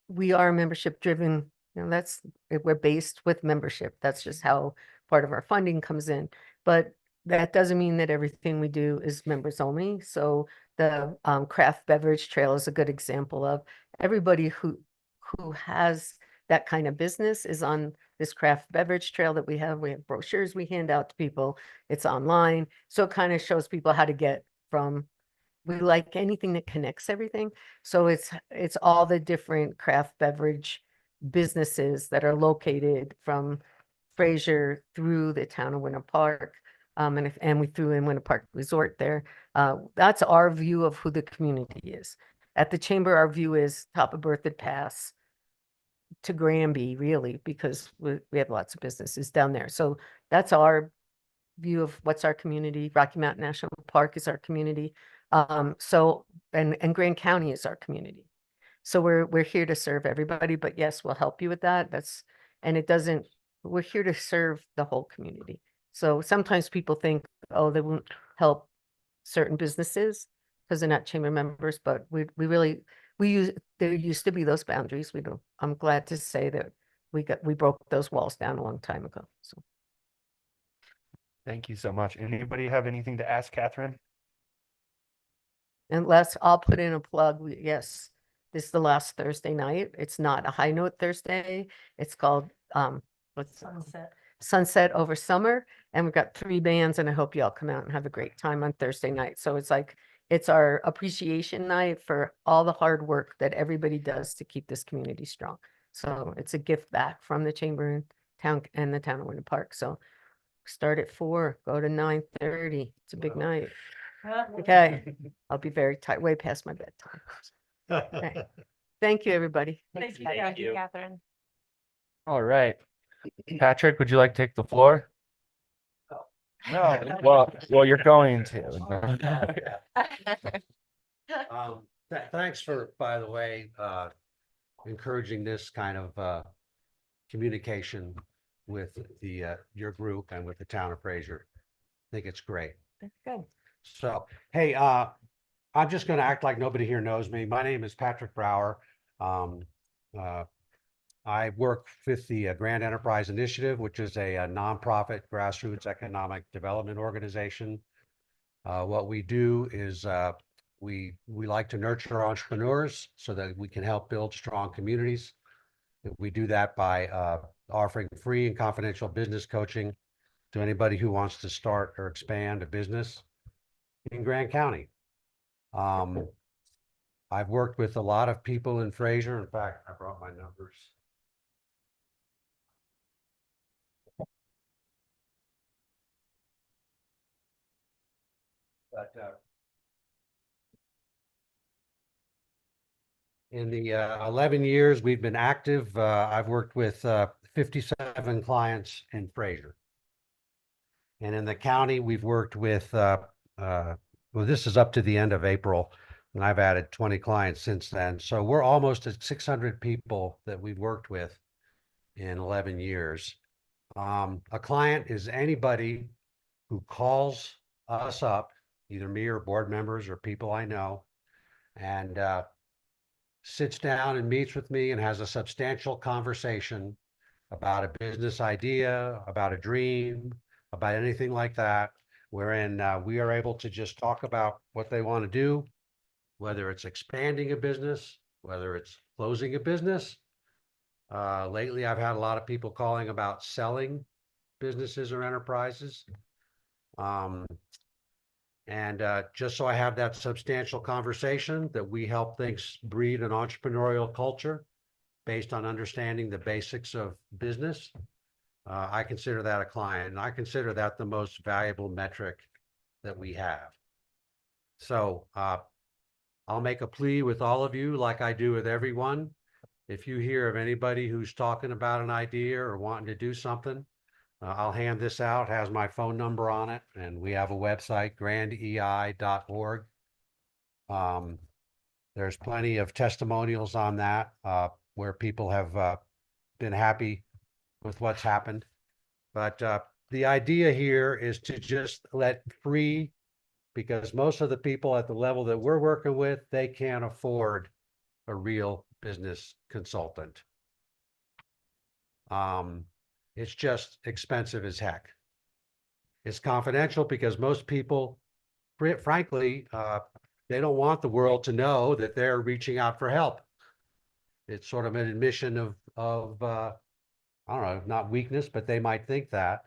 we are membership driven. We're based with membership. That's just how part of our funding comes in. But that doesn't mean that everything we do is members only. So the craft beverage trail is a good example of everybody who has that kind of business is on this craft beverage trail that we have. We have brochures we hand out to people. It's online. So it kind of shows people how to get from, we like anything that connects everything. So it's all the different craft beverage businesses that are located from Fraser through the town of Winter Park. And we threw in Winter Park Resort there. That's our view of who the community is. At the chamber, our view is top of Berthoud Pass to Granby, really, because we have lots of businesses down there. So that's our view of what's our community. Rocky Mountain National Park is our community. So and Grand County is our community. So we're here to serve everybody, but yes, we'll help you with that. We're here to serve the whole community. So sometimes people think, oh, they won't help certain businesses because they're not chamber members, but there used to be those boundaries. I'm glad to say that we broke those walls down a long time ago. So Thank you so much. Anybody have anything to ask Catherine? unless I'll put in a plug, yes, This is the last Thursday night. It's not a high note Thursday. It's called, what's Sunset Over Summer. And we've got 3 bands, and I hope you all come out and have a great time on Thursday night. So it's like, it's our appreciation night for all the hard work that everybody does to keep this community strong. So it's a gift back from the Chamber and Town and the Town of Winter Park. So start at 4, go to 9:30. It's a big night. Okay, I'll be very tight, way past my bedtime. Okay. Thank you, everybody. Thanks, Thank you, Catherine. Catherine. All right. Patrick, would you like to take the floor? No, well, you're going to. Thanks for, by the way, encouraging this kind of communication with the your group and with the town of Fraser. I think it's great. That's good. So, hey, I'm just going to act like nobody here knows me. My name is Patrick Brower. I work with the Grand Enterprise Initiative, which is a nonprofit grassroots economic development organization. What we do is we like to nurture entrepreneurs so that we can help build strong communities. We do that by offering free and confidential business coaching to anybody who wants to start or expand a business in Grant County. I've worked with a lot of people in Fraser. In fact, I brought my numbers. But in the 11 years we've been active, I've worked with 57 clients in Fraser. And in the county, we've worked with, well, this is up to the end of April, and I've added 20 clients since then. So we're almost at 600 people that we've worked with in 11 years. A client is anybody who calls us up, either me or board members or people I know, and sits down and meets with me and has a substantial conversation about a business idea, about a dream, about anything like that, wherein we are able to just talk about what they want to do, whether it's expanding a business, whether it's closing a business. Lately, I've had a lot of people calling about selling businesses or enterprises. Just so I have that substantial conversation that we help things breed an entrepreneurial culture based on understanding the basics of business. I consider that a client, and I consider that the most valuable metric that we have. So I'll make a plea with all of you, like I do with everyone. If you hear of anybody who's talking about an idea or wanting to do something, I'll hand this out, has my phone number on it, and we have a website, grandei.org. There's plenty of testimonials on that where people have been happy with what's happened. But the idea here is to just let free, because most of the people at the level that we're working with, they can't afford a real business consultant. It's just expensive as heck. It's confidential because most people, frankly, they don't want the world to know that they're reaching out for help. It's sort of an admission of I don't know, not weakness, but they might think that.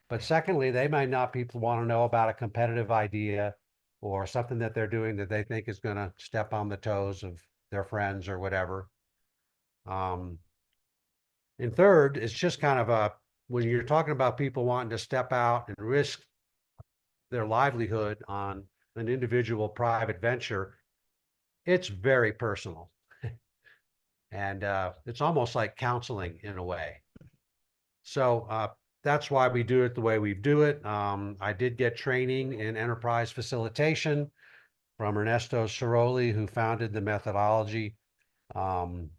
But secondly, they might not people want to know about a competitive idea or something that they're doing that they think is going to step on the toes of their friends or whatever. And third, it's just kind of when you're talking about people wanting to step out and risk their livelihood on an individual private venture, it's very personal. And it's almost like counseling in a way. So that's why we do it the way we do it. I did get training in enterprise facilitation from Ernesto Ciroli, who founded the methodology. I'll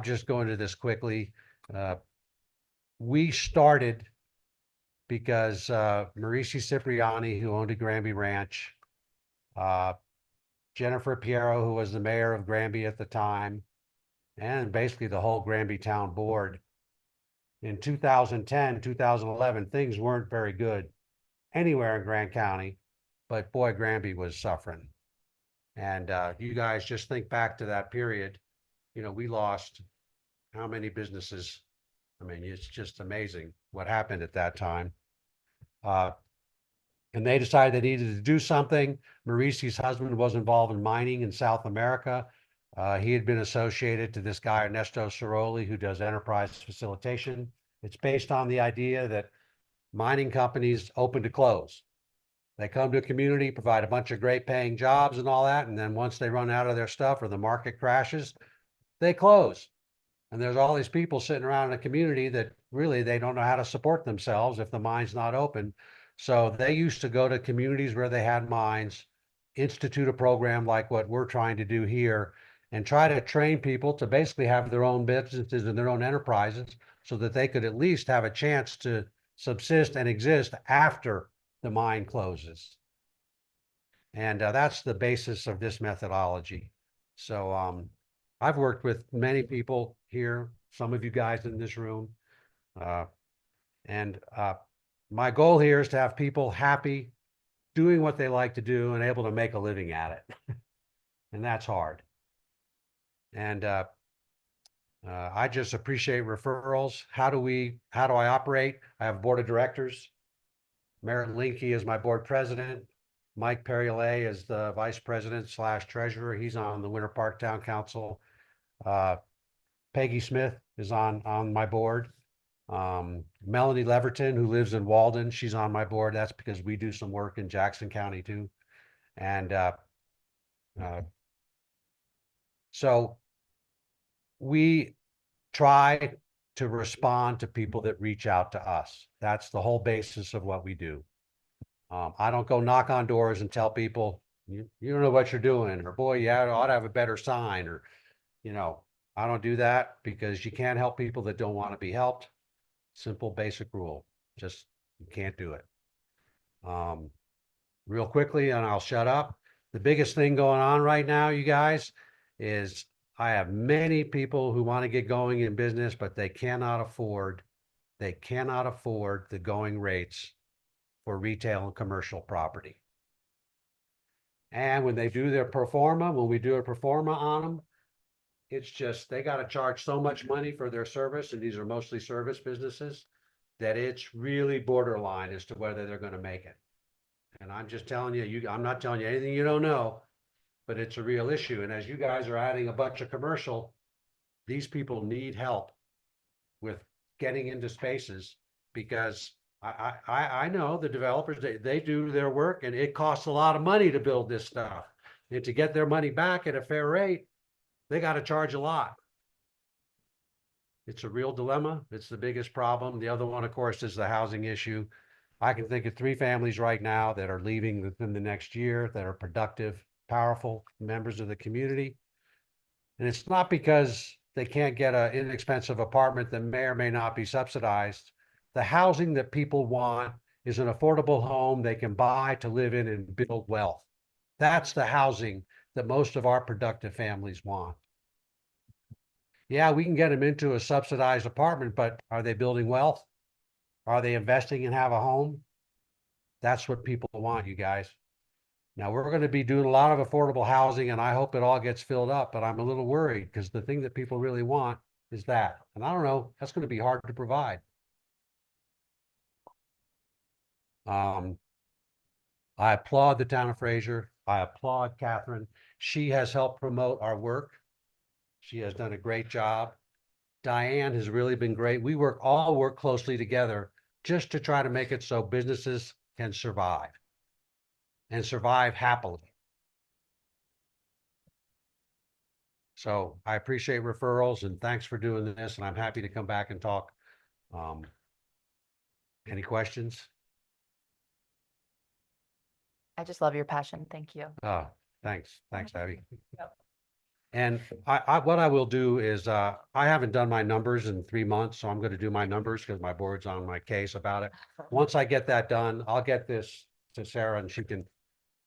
just go into this quickly. We started because Mauricio Cipriani, who owned a Granby ranch, Jennifer Piero, who was the mayor of Granby at the time, and basically the whole Granby town board. In 2010, 2011, things weren't very good anywhere in Grant County, but boy, Granby was suffering. And you guys just think back to that period. You know, we lost how many businesses? I mean, it's just amazing what happened at that time. And they decided they needed to do something. Maurici's husband was involved in mining in South America. He had been associated to this guy, Ernesto Ciroli, who does enterprise facilitation. It's based on the idea that mining companies open to close. They come to a community, provide a bunch of great paying jobs and all that. And then once they run out of their stuff or the market crashes, they close. And there's all these people sitting around in a community that really they don't know how to support themselves if the mine's not open. So they used to go to communities where they had mines, institute a program like what we're trying to do here, and try to train people to basically have their own businesses and their own enterprises so that they could at least have a chance to subsist and exist after the mine closes. And that's the basis of this methodology. So I've worked with many people here, some of you guys in this room. And my goal here is to have people happy, doing what they like to do and able to make a living at it. And that's hard. And I just appreciate referrals. How do I operate? I have a board of directors. Merritt Linke is my board president. Mike Perriellet is the vice president / treasurer. He's on the Winter Park Town Council. Peggy Smith is on my board. Melanie Leverton, who lives in Walden, she's on my board. That's because we do some work in Jackson County too. And so we try to respond to people that reach out to us. That's the whole basis of what we do. I don't go knock on doors and tell people, you don't know what you're doing, or boy, you ought to have a better sign, or, I don't do that because you can't help people that don't want to be helped. Simple, basic rule. Just, you can't do it. Real quickly, and I'll shut up. The biggest thing going on right now, you guys, is I have many people who want to get going in business, but they cannot afford the going rates for retail and commercial property. And when they do their pro forma, when we do a pro forma on them, it's just, they got to charge so much money for their service, and these are mostly service businesses, that it's really borderline as to whether they're going to make it. And I'm just telling you, I'm not telling you anything you don't know, but it's a real issue. And as you guys are adding a bunch of commercial, these people need help with getting into spaces, because I know the developers, they do their work, and it costs a lot of money to build this stuff. And to get their money back at a fair rate, they got to charge a lot. It's a real dilemma. It's the biggest problem. The other one, of course, is the housing issue. I can think of 3 families right now that are leaving within the next year that are productive, powerful members of the community. And it's not because they can't get an inexpensive apartment that may or may not be subsidized. The housing that people want is an affordable home they can buy to live in and build wealth. That's the housing that most of our productive families want. Yeah, we can get them into a subsidized apartment, but are they building wealth? Are they investing and have a home? That's what people want, you guys. Now, we're going to be doing a lot of affordable housing, and I hope it all gets filled up, but I'm a little worried because the thing that people really want is that. And I don't know, that's going to be hard to provide. I applaud the town of Fraser. I applaud Catherine. She has helped promote our work. She has done a great job. Diane has really been great. We all work closely together just to try to make it so businesses can survive and survive happily. So I appreciate referrals, and thanks for doing this, and I'm happy to come back and talk. Any questions? I just love your passion. Thank you. Oh, thanks. Thanks, Abby. Yep. And what I will do is, I haven't done my numbers in 3 months, so I'm going to do my numbers because my board's on my case about it. Once I get that done, I'll get this to Sarah and she can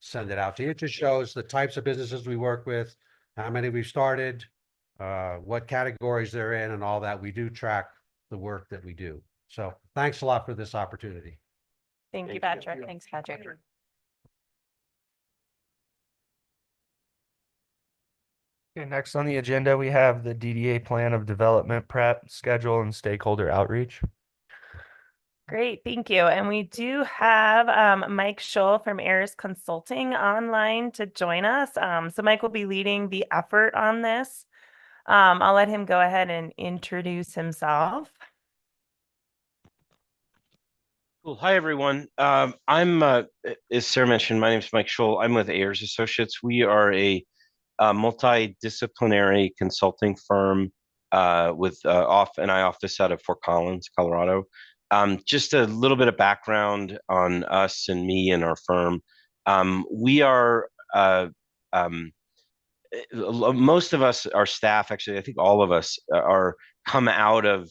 send it out to you. It just shows the types of businesses we work with, how many we've started, what categories they're in, and all that. We do track the work that we do. So thanks a lot for this opportunity. Thank you, Patrick. Thanks, Patrick. Okay, next on the agenda, we have the DDA plan of development prep, schedule, and stakeholder outreach. Great, thank you. And we do have Mike Scholl from Ayers Consulting online to join us. So Mike will be leading the effort on this. I'll let him go ahead and introduce himself. Cool. Hi, everyone. As Sarah mentioned, my name is Mike Scholl. I'm with Ayers Associates. We are a multidisciplinary consulting firm with an office out of Fort Collins, Colorado. Just a little bit of background on us and me and our firm. We are most of us, our staff, actually, I think all of us are come out of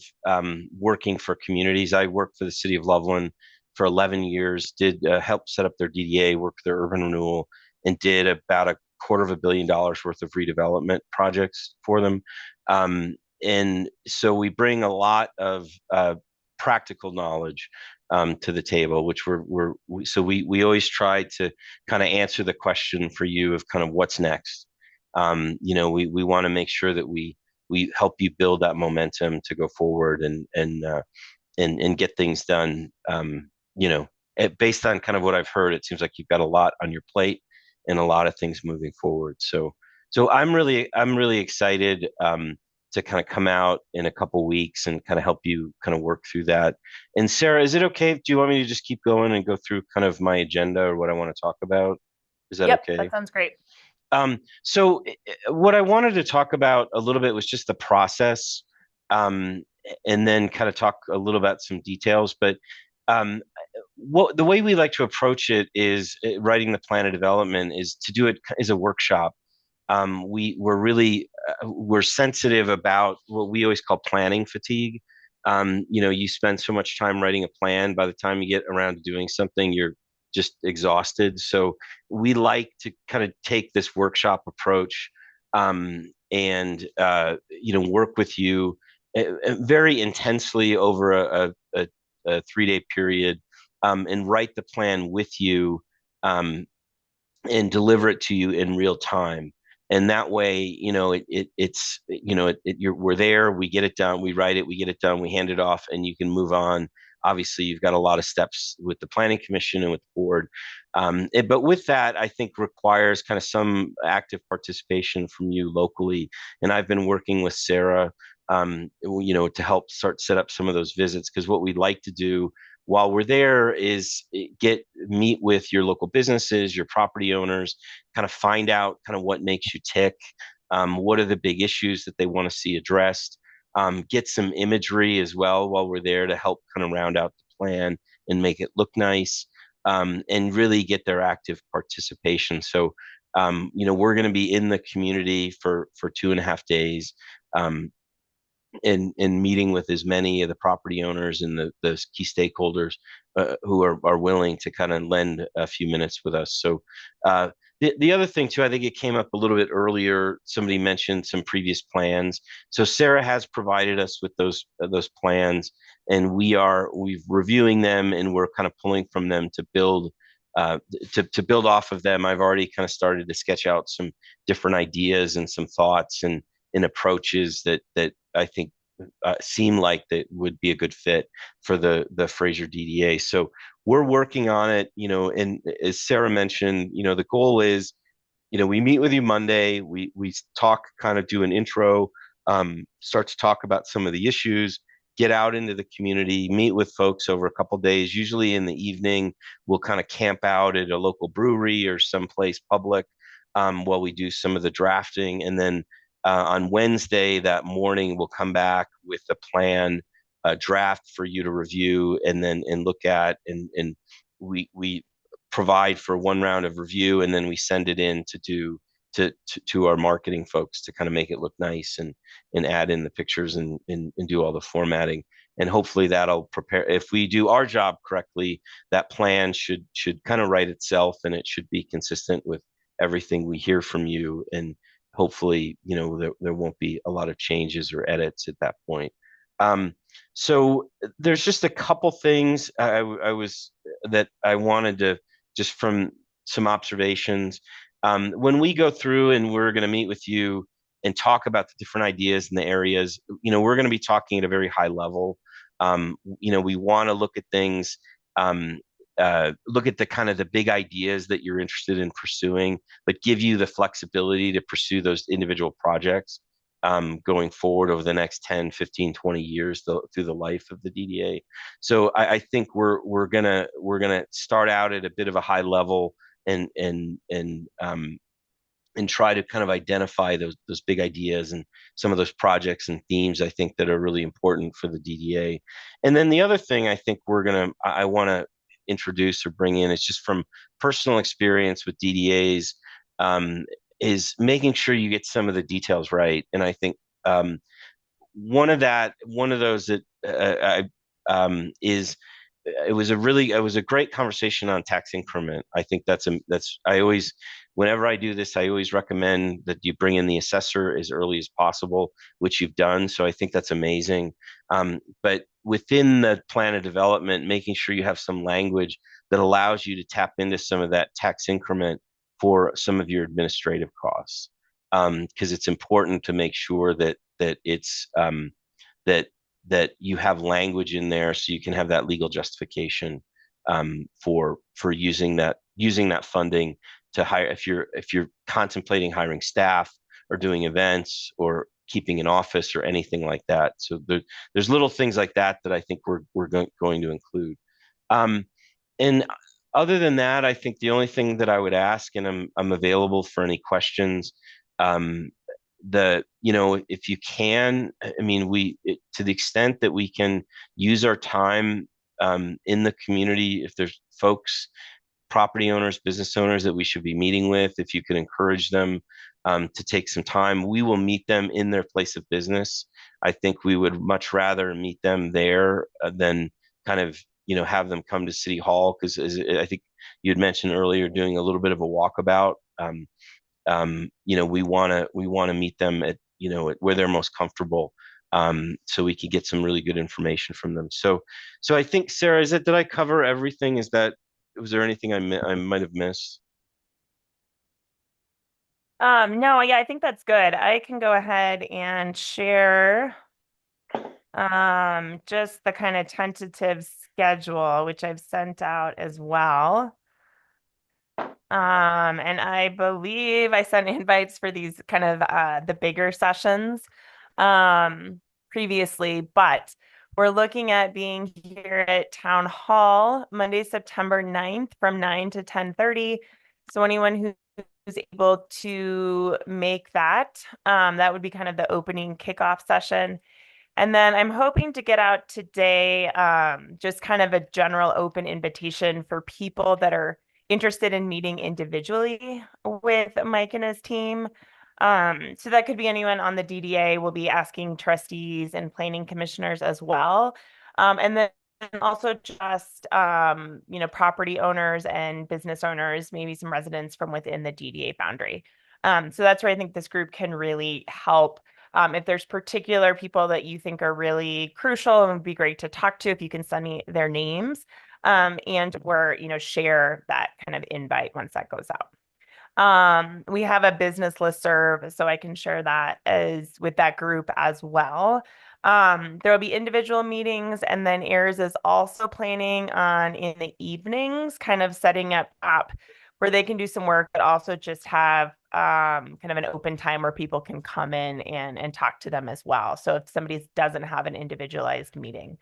working for communities. I worked for the city of Loveland for 11 years, did help set up their DDA, worked their urban renewal, and did about $250 million worth of redevelopment projects for them. And so we bring a lot of practical knowledge to the table, which we always try to kind of answer the question for you of kind of what's next. We want to make sure that we help you build that momentum to go forward and get things done. Based on kind of what I've heard, it seems like you've got a lot on your plate and a lot of things moving forward. So I'm really excited to kind of come out in a couple weeks and kind of help you kind of work through that. And Sarah, is it okay? Do you want me to just keep going and go through kind of my agenda or what I want to talk about? Is that okay? That sounds great. So what I wanted to talk about a little bit was just the process, and then kind of talk a little about some details. But the way we like to approach it is writing the plan of development is to do it as a workshop. We're sensitive about what we always call planning fatigue. You spend so much time writing a plan, by the time you get around to doing something, you're just exhausted. So we like to kind of take this workshop approach, and work with you very intensely over a 3-day period, and write the plan with you, and deliver it to you in real time. And that way, we're there, we get it done, we write it, we get it done, we hand it off, and you can move on. Obviously, you've got a lot of steps with the planning commission and with the board. But with that, I think requires kind of some active participation from you locally. And I've been working with Sarah, to help set up some of those visits, because what we'd like to do while we're there is meet with your local businesses, your property owners, kind of find out kind of what makes you tick, what are the big issues that they want to see addressed, get some imagery as well while we're there to help kind of round out the plan and make it look nice, and really get their active participation. So, we're going to be in the community for 2.5 days. In meeting with as many of the property owners and the key stakeholders who are willing to kind of lend a few minutes with us. So the other thing too, I think it came up a little bit earlier. Somebody mentioned some previous plans. So Sarah has provided us with those plans, and we've reviewing them, and we're kind of pulling from them to build off of them. I've already kind of started to sketch out some different ideas and some thoughts and approaches that I think seem like that would be a good fit for the Fraser DDA. So we're working on it, and as Sarah mentioned, the goal is, we meet with you Monday, we talk, kind of do an intro, start to talk about some of the issues, get out into the community, meet with folks over a couple days. Usually in the evening, we'll kind of camp out at a local brewery or someplace public, while we do some of the drafting. And then on Wednesday that morning, we'll come back with a plan, a draft for you to review and look at, and we provide for one round of review, and then we send it in to our marketing folks to kind of make it look nice and add in the pictures and do all the formatting. And hopefully that'll prepare. If we do our job correctly, that plan should kind of write itself, and it should be consistent with everything we hear from you. And hopefully, there won't be a lot of changes or edits at that point. So there's just a couple things that I wanted to, just from some observations. When we go through and we're going to meet with you and talk about the different ideas and the areas. We're going to be talking at a very high level. We want to look at things, look at the kind of the big ideas that you're interested in pursuing, but give you the flexibility to pursue those individual projects going forward over the next 10, 15, 20 years through the life of the DDA. So I think we're gonna start out at a bit of a high level and try to kind of identify those big ideas and some of those projects and themes I think that are really important for the DDA. And then the other thing I think I want to introduce or bring in is just from personal experience with DDAs, is making sure you get some of the details right. And I think one of those that is it was a great conversation on tax increment. I think whenever I do this, I always recommend that you bring in the assessor as early as possible, which you've done. So I think that's amazing. But within the plan of development, making sure you have some language that allows you to tap into some of that tax increment for some of your administrative costs. Because it's important to make sure that it's that you have language in there so you can have that legal justification for using that funding to hire, if you're contemplating hiring staff or doing events or keeping an office or anything like that. So there's little things like that I think we're going to include. And other than that, I think the only thing that I would ask, and I'm available for any questions, if you can, I mean, to the extent that we can use our time in the community, if there's folks, property owners, business owners that we should be meeting with, if you could encourage them to take some time, we will meet them in their place of business. I think we would much rather meet them there than kind of have them come to City Hall, because I think you had mentioned earlier, doing a little bit of a walkabout. We want to meet them at where they're most comfortable, so we can get some really good information from them. So I think, Sarah, did I cover everything? Was there anything I might have missed? No, yeah, I think that's good. I can go ahead and share just the kind of tentative schedule, which I've sent out as well. And I believe I sent invites for these kind of the bigger sessions previously, but we're looking at being here at Town Hall Monday, September 9th from 9 to 10:30. So anyone who's able to make that, that would be kind of the opening kickoff session. And then I'm hoping to get out today just kind of a general open invitation for people that are interested in meeting individually with Mike and his team. So that could be anyone on the DDA. We'll be asking trustees and planning commissioners as well. And then also just, property owners and business owners, maybe some residents from within the DDA boundary. So that's where I think this group can really help. If there's particular people that you think are really crucial and would be great to talk to, if you can send me their names, or share that kind of invite once that goes out. We have a business listserv, so I can share that with that group as well. There will be individual meetings, and then AIRS is also planning on in the evenings, kind of setting up where they can do some work, but also just have kind of an open time where people can come in and talk to them as well. So if somebody doesn't have an individualized meeting.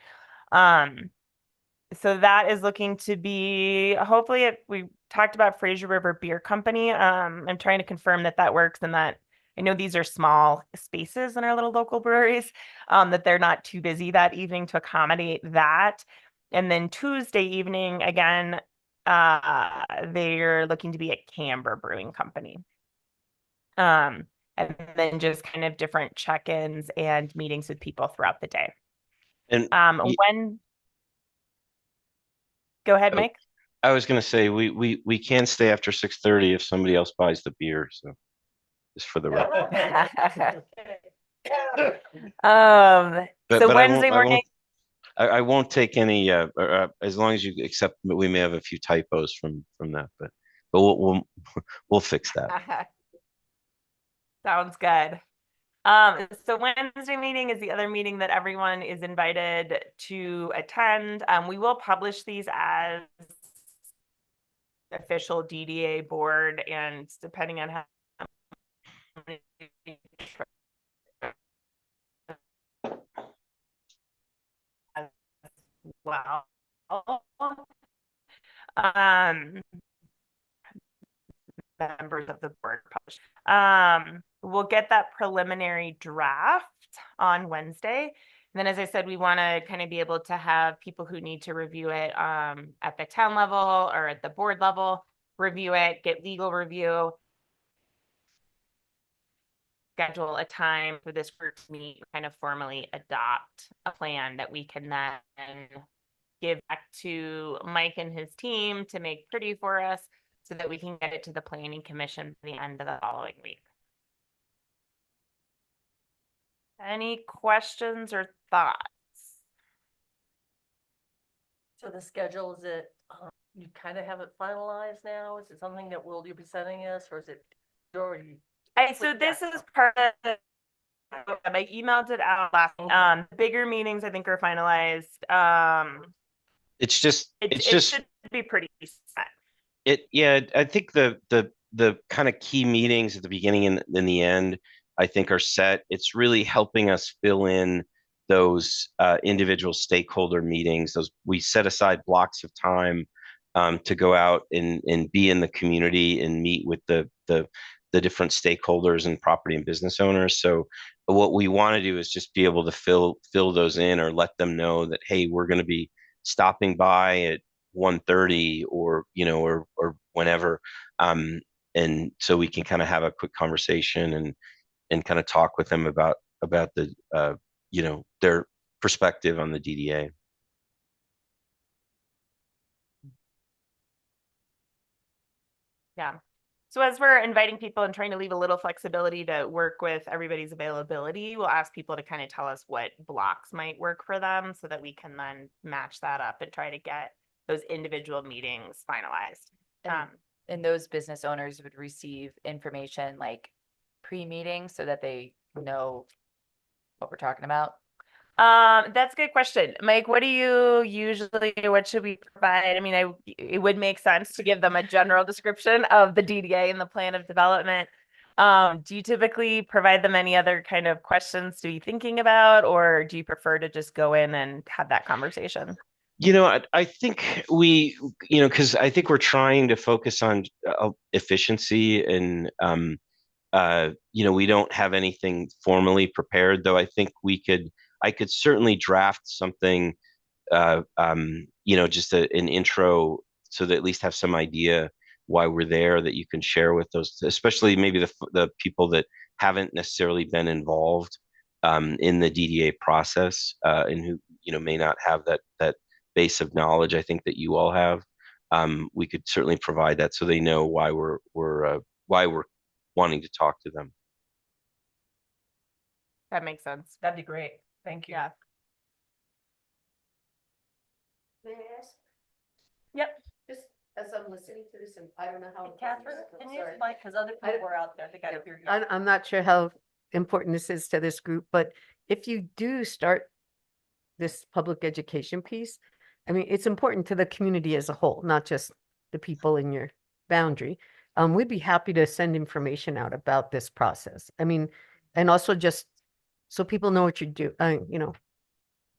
So that is looking to be, hopefully, we talked about Fraser River Beer Company. I'm trying to confirm that works, and that I know these are small spaces in our little local breweries, that they're not too busy that evening to accommodate that. And then Tuesday evening, again, they're looking to be at Camber Brewing Company. And then just kind of different check-ins and meetings with people throughout the day. And go ahead, Mike. I was going to say we can stay after 6:30 if somebody else buys the beer. So just for the record. So Wednesday morning. I won't take any as long as you accept. We may have a few typos from that, but we'll fix that. Sounds good. So Wednesday meeting is the other meeting that everyone is invited to attend. We will publish these as official DDA board, and depending on how many as well. Members of the board publish. We'll get that preliminary draft on Wednesday. And then, as I said, we want to kind of be able to have people who need to review it at the town level or at the board level, review it, get legal review, schedule a time for this group to meet, kind of formally adopt a plan that we can then give back to Mike and his team to make pretty for us so that we can get it to the planning commission by the end of the following week. Any questions or thoughts? So the schedule, is it, you kind of have it finalized now? Is it something that will you be sending us, or is it already? So this is part of I emailed it out last, bigger meetings I think are finalized. It's just, It it's just, should be pretty set. yeah, I think the kind of key meetings at the beginning and in the end, I think are set. It's really helping us fill in those individual stakeholder meetings. Those we set aside blocks of time to go out and be in the community and meet with the different stakeholders and property and business owners. So what we want to do is just be able to fill those in, or let them know that, hey, we're going to be stopping by at 1:30 or or whenever, and so we can kind of have a quick conversation and kind of talk with them about the their perspective on the DDA. Yeah. So as we're inviting people and trying to leave a little flexibility to work with everybody's availability, we'll ask people to kind of tell us what blocks might work for them so that we can then match that up and try to get those individual meetings finalized. And those business owners would receive information like pre-meeting so that they know what we're talking about. That's a good question. Mike, what should we provide? I mean, it would make sense to give them a general description of the DDA and the plan of development. Do you typically provide them any other kind of questions to be thinking about, or do you prefer to just go in and have that conversation? I think we, because I think we're trying to focus on efficiency and, we don't have anything formally prepared, though I think I could certainly draft something, just an intro so that at least have some idea why we're there that you can share with those, especially maybe the people that haven't necessarily been involved in the DDA process and who, may not have that base of knowledge I think that you all have. We could certainly provide that so they know why we're wanting to talk to them. That makes sense. That'd be great. Thank you. Yeah. May I ask? Yep. Just as I'm listening to this, and I don't know how. Catherine, I'm can you sorry. explain? Because other people were out there. They got to hear you. I'm not sure how important this is to this group, but if you do start this public education piece, I mean, it's important to the community as a whole, not just the people in your boundary. We'd be happy to send information out about this process. I mean, and also just so people know what you do,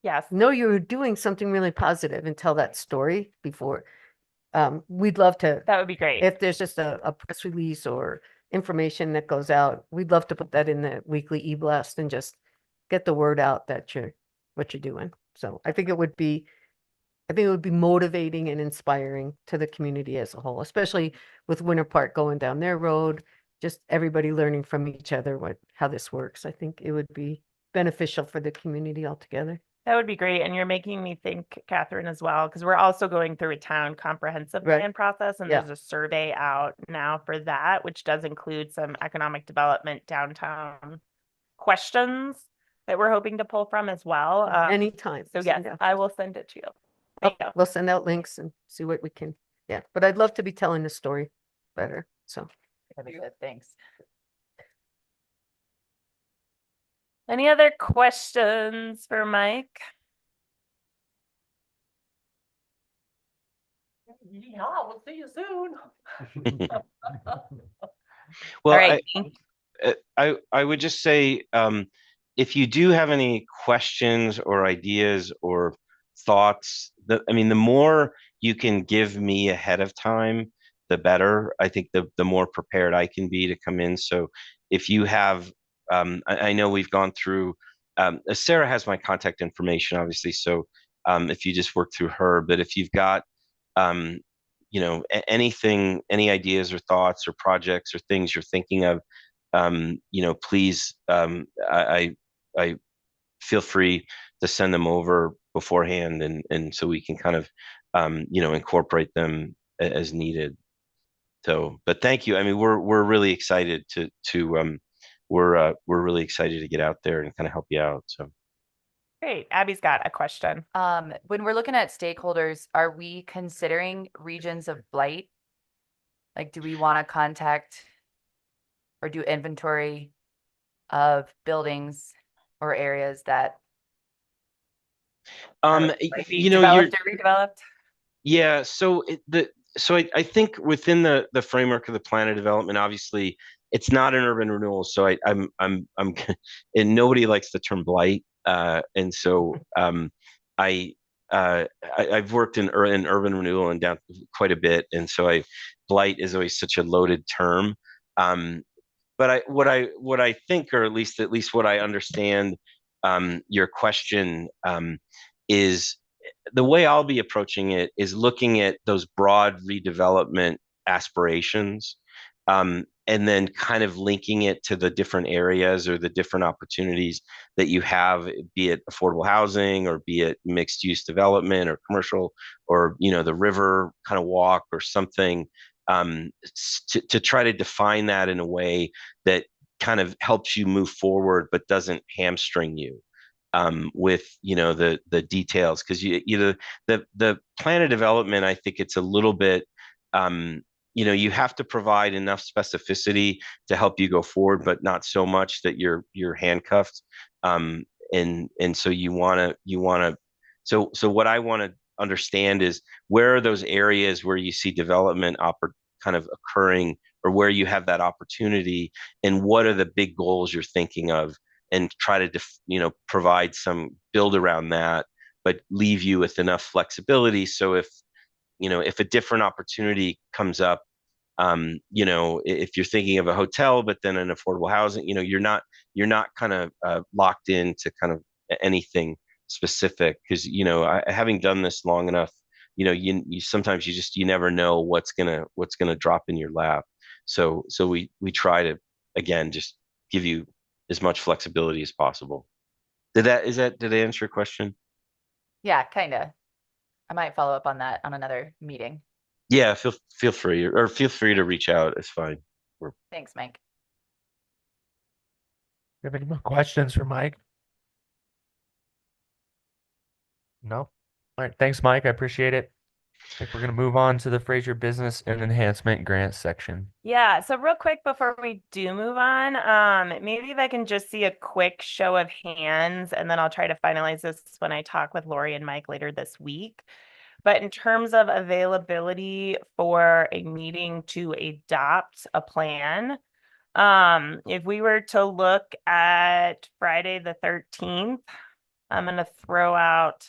Yes. know you're doing something really positive and tell that story before. We'd love to. That would be great. If there's just a press release or information that goes out, we'd love to put that in the weekly e-blast and just get the word out that what you're doing. So I think it would be motivating and inspiring to the community as a whole, especially with Winter Park going down their road, just everybody learning from each other how this works. I think it would be beneficial for the community altogether. That would be great. And you're making me think, Catherine, as well, because we're also going through a town comprehensive plan process, and there's a survey out now for that, which does include some economic development downtown questions that we're hoping to pull from as well. Anytime. So yes, I will send it to you. Thank you. We'll send out links and see what we can. Yeah, but I'd love to be telling the story better. So That'd be good. Thanks. Any other questions for Mike? Yeah, we'll see you soon. Well, right. I would just say, if you do have any questions or ideas or thoughts, I mean, the more you can give me ahead of time, the better. I think the more prepared I can be to come in. So if you have, I know we've gone through, Sarah has my contact information, obviously. So if you just work through her, but if you've got, um, anything, any ideas or thoughts or projects or things you're thinking of, please, I feel free to send them over beforehand, and so we can kind of, incorporate them as needed. So, but thank you. I mean, we're really excited we're really excited to get out there and kind of help you out. So. Great. Abby's got a question. When we're looking at stakeholders, are we considering regions of blight? Like, do we want to contact or do inventory of buildings or areas that You're developed or redeveloped? Yeah, so I think within the framework of the plan of development, obviously it's not an urban renewal. So I'm and nobody likes the term blight. And so I I've worked in urban renewal and down quite a bit, and so blight is always such a loaded term. But what I think, or at least what I understand, your question is, the way I'll be approaching it is looking at those broad redevelopment aspirations, and then kind of linking it to the different areas or the different opportunities that you have, be it affordable housing or be it mixed use development or commercial, or the river kind of walk or something, to try to define that in a way that kind of helps you move forward but doesn't hamstring you with the details, because the plan of development, I think it's a little bit, you have to provide enough specificity to help you go forward, but not so much that you're handcuffed. And so so what I want to understand is, where are those areas where you see development kind of occurring, or where you have that opportunity, and what are the big goals you're thinking of, and try to provide some build around that, but leave you with enough flexibility. So if a different opportunity comes up, if you're thinking of a hotel but then an affordable housing, you're not kind of locked into kind of anything specific, because having done this long enough, you sometimes you never know what's gonna drop in your lap. So we try to, again, just give you as much flexibility as possible. Did I answer your question? yeah, kind of. I might follow up on that on another meeting. Yeah, feel free, or feel free to reach out. It's fine. Thanks, Mike. You have any more questions for Mike? No? All right. Thanks, Mike. I appreciate it. I think we're going to move on to the Fraser Business and Enhancement Grants section. Yeah, so real quick before we do move on, maybe if I can just see a quick show of hands, and then I'll try to finalize this when I talk with Lori and Mike later this week. But in terms of availability for a meeting to adopt a plan, if we were to look at Friday the 13th, I'm going to throw out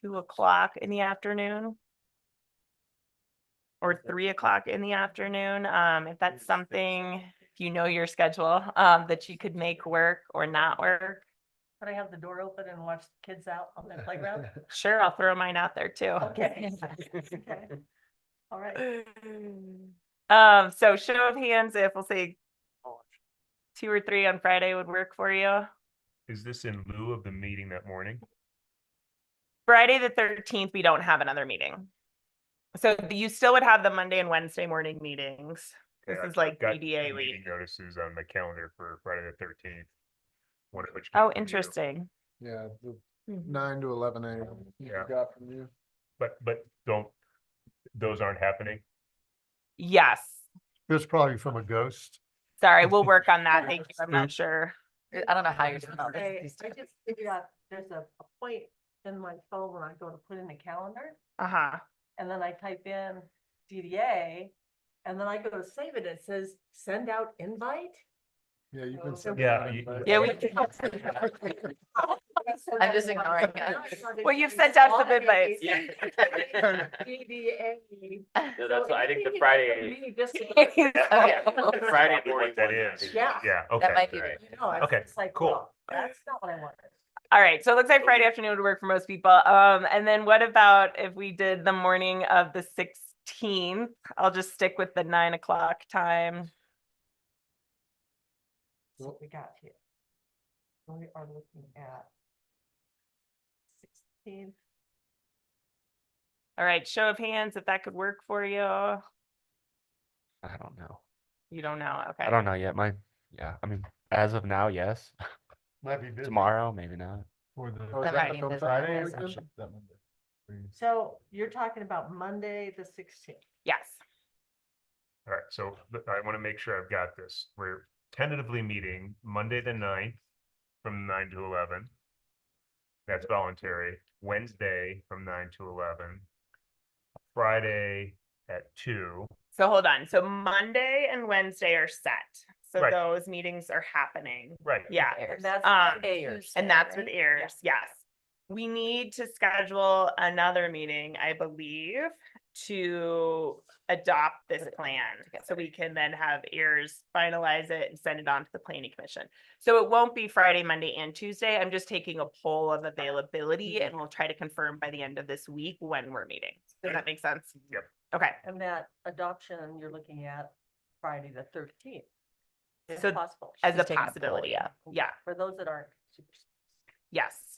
2:00 in the afternoon or 3:00 in the afternoon. If that's something, if you know your schedule, that you could make work or not work. Could I have the door open and watch the kids out on that playground? Sure, I'll throw mine out there too. Okay. Okay. All right. So show of hands, if we'll say 2 or 3 on Friday would work for you. Is this in lieu of the meeting that morning? Friday the 13th, we don't have another meeting. So you still would have the Monday and Wednesday morning meetings. This is like got DDA meeting week. notices on my calendar for Friday the 13th. One of which. Oh, interesting. Yeah, the 9 to 11 a.m. Yeah. Got from you. But those aren't happening? Yes. It's probably from a ghost. Sorry, we'll work on that. Thank you. I'm not sure. I don't know how you're doing all I this. just figured out there's a point in my phone when I go to put in a calendar, Uh-huh. and then I type in DDA, and then I go to save it, it says send out invite. Yeah, you've been. So- sending Yeah, out you- invites. Yeah, I'm just ignoring it. Well, you've sent out some invites. Yeah. DDA. No, that's why I think the So Friday. anything you just- Friday What morning. that is. Yeah. Yeah, okay. might be right. No, it's Okay, just like, cool. well, that's not what I wanted. All right, so it looks like Friday afternoon would work for most people. And then what about if we did the morning of the 16th? I'll just stick with the 9 o'clock time. What we got here. We are looking at 16. All right, show of hands if that could work for you. I don't know. You don't know, okay. I don't know yet. Yeah, I mean, as of now, yes. Might be busy. Tomorrow, maybe not. Or the. Oh, That might be busy. Friday, Yes. we could? That Monday. So you're talking about Monday, the 16th. Yes. All right, so I want to make sure I've got this. We're tentatively meeting Monday the 9th from 9 to 11. That's voluntary. Wednesday from 9 to 11. Friday at 2. So hold on. So Monday and Wednesday are set. So Right. those meetings are happening. Right. Yeah. And that's Um, Ayers. And that's with right? ears, yes. We need to schedule another meeting, I believe, to adopt this Put it plan. So together. we can then have ears finalize it and send it on to the planning commission. So it won't be Friday, Monday, and Tuesday. I'm just taking a poll of availability and we'll try to confirm by the end of this week when we're meeting. Does that make sense? Yep. Okay. And that adoption, you're looking at Friday, the 13th. If So possible. as a Just taking a poll, possibility, yeah. yeah. For those that aren't super. Yes.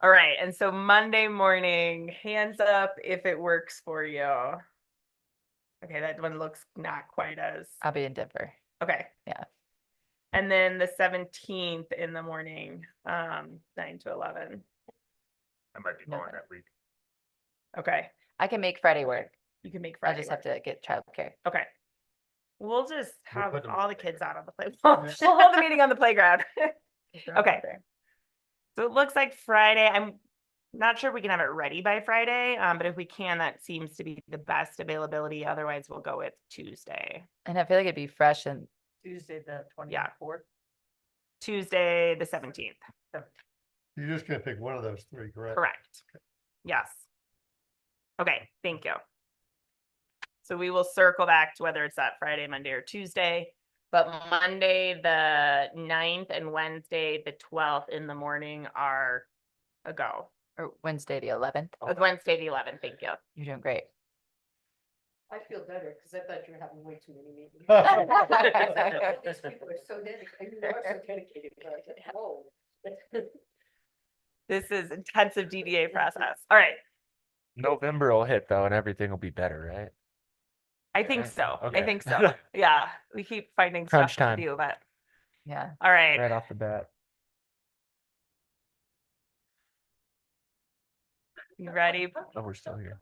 All right. And so Monday morning, hands up if it works for you. Okay, that one looks not quite as, I'll be in Denver. okay. Yeah. And then the 17th in the morning, 9 to 11. I might be No. gone that week. Okay, I can make Friday work. you can make I Friday just work. have to get childcare. Okay. We'll just We'll have put them all on the the kids out on the playground. We'll hold the meeting on the playground. Okay. Okay. So it looks like Friday, I'm not sure if we can have it ready by Friday, but if we can, that seems to be the best availability. Otherwise, we'll go with Tuesday. And I feel like it'd be fresh and Tuesday, the Yeah. 24th. Tuesday, the 17th. You're just gonna pick one of those three, correct? Correct. Yes. Okay, thank you. So we will circle back to whether it's that Friday, Monday, or Tuesday. But Monday, the 9th and Wednesday, the 12th in the morning are a go. or Wednesday, the 11th. With Wednesday, the 11th, thank you. You're doing great. I feel better because I thought you were having way too many meetings. These people are so dedicated. You are so dedicated. but I said, whoa. This is intensive DDA process. All right, November will hit though, and everything will be better, right? I think so. I Okay. think so. Yeah, we keep finding stuff Crunch to time. do, but Yeah. all right. Right off the bat. You ready? Oh, we're still here.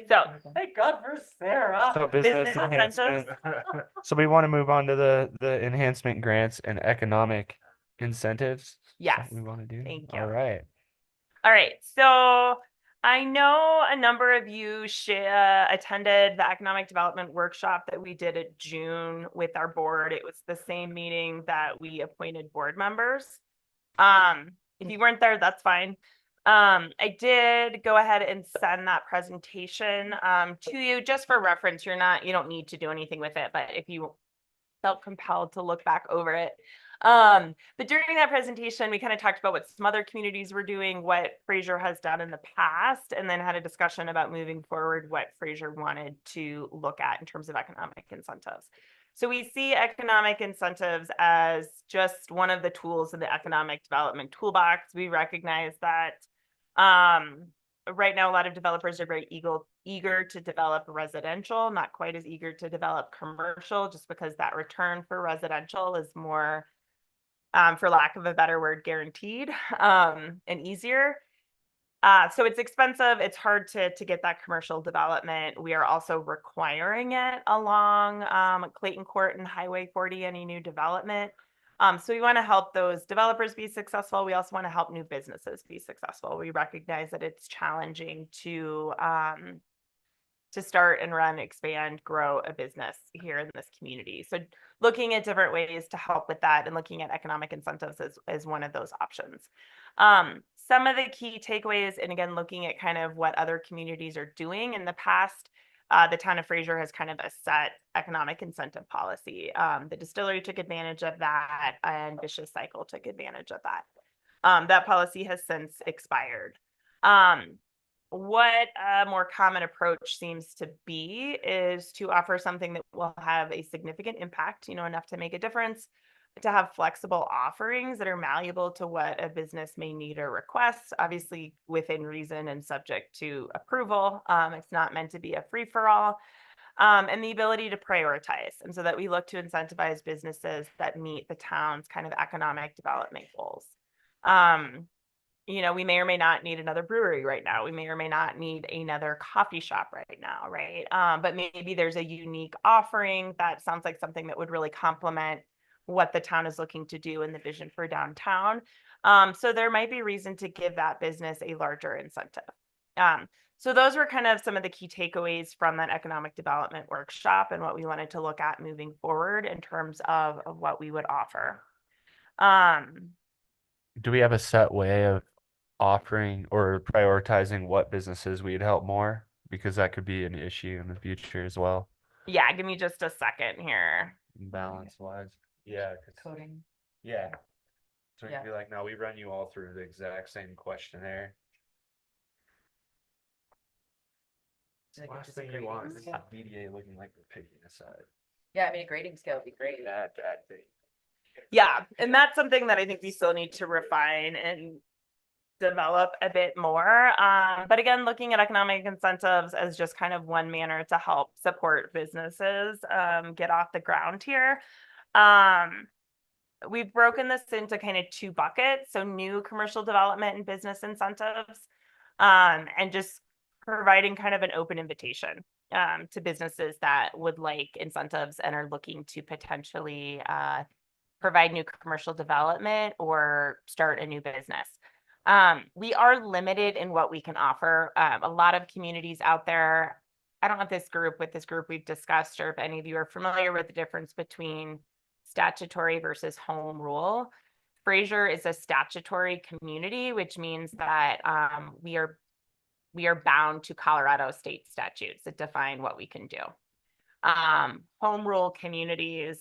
So Thank God for Sarah. So business business enhancement. incentives. So we want to move on to the enhancement grants and economic incentives. Is that Yes, what we want to do. thank you. All right. All right, so I know a number of you attended the economic development workshop that we did at June with our board. It was the same meeting that we appointed board members. If you weren't there, that's fine. I did go ahead and send that presentation to you just for reference. You don't need to do anything with it, but if you felt compelled to look back over it. But during that presentation, we kind of talked about what some other communities were doing, what Fraser has done in the past, and then had a discussion about moving forward what Fraser wanted to look at in terms of economic incentives. So we see economic incentives as just one of the tools in the economic development toolbox. We recognize that right now a lot of developers are very eager to develop residential, not quite as eager to develop commercial, just because that return for residential is more, for lack of a better word, guaranteed and easier. So it's expensive. It's hard to get that commercial development. We are also requiring it along Clayton Court and Highway 40, any new development. So we want to help those developers be successful. We also want to help new businesses be successful. We recognize that it's challenging to start and run, expand, grow a business here in this community. So looking at different ways to help with that and looking at economic incentives is one of those options. Some of the key takeaways, and again, looking at kind of what other communities are doing in the past, the town of Fraser has kind of a set economic incentive policy. The distillery took advantage of that, and Vicious Cycle took advantage of that. That policy has since expired. What a more common approach seems to be is to offer something that will have a significant impact, enough to make a difference, to have flexible offerings that are malleable to what a business may need or request, obviously within reason and subject to approval. It's not meant to be a free-for-all. And the ability to prioritize. And so that we look to incentivize businesses that meet the town's kind of economic development goals. We may or may not need another brewery right now. We may or may not need another coffee shop right now, right? But maybe there's a unique offering that sounds like something that would really complement what the town is looking to do in the vision for downtown. So there might be reason to give that business a larger incentive. So those were kind of some of the key takeaways from that economic development workshop and what we wanted to look at moving forward in terms of what we would offer. Do we have a set way of offering or prioritizing what businesses we'd help more? Because that could be an issue in the future as well, Yeah, give me just a second here. balance wise. Yeah, Coding. yeah. So Yeah. you'd be like, no, we run you all through the exact same questionnaire. Like a Last thing you disagreeing want is scale. DDA looking like we're picking a side. Yeah, I mean, a grading scale would be great. Bad thing. Yeah, and that's something that I think we still need to refine and develop a bit more. But again, looking at economic incentives as just kind of one manner to help support businesses get off the ground here. We've broken this into kind of two buckets. So new commercial development and business incentives, and just providing kind of an open invitation to businesses that would like incentives and are looking to potentially provide new commercial development or start a new business. We are limited in what we can offer. A lot of communities out there, I don't know if with this group we've discussed, or if any of you are familiar with the difference between statutory versus home rule. Fraser is a statutory community, which means that we are bound to Colorado state statutes that define what we can do. Home rule communities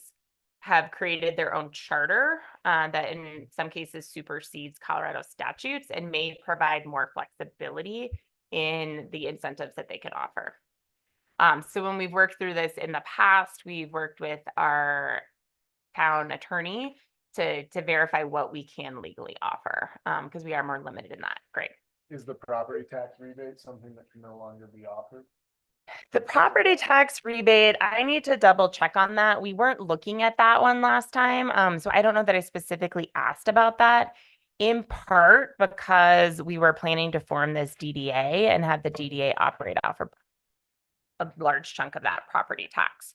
have created their own charter that in some cases supersedes Colorado statutes and may provide more flexibility in the incentives that they can offer. So when we've worked through this in the past, we've worked with our town attorney to verify what we can legally offer, because we are more limited in that. Great. Is the property tax rebate something that can no longer be offered? The property tax rebate, I need to double check on that. We weren't looking at that one last time. So I don't know that I specifically asked about that, in part because we were planning to form this DDA and have the DDA operate off a large chunk of that property tax.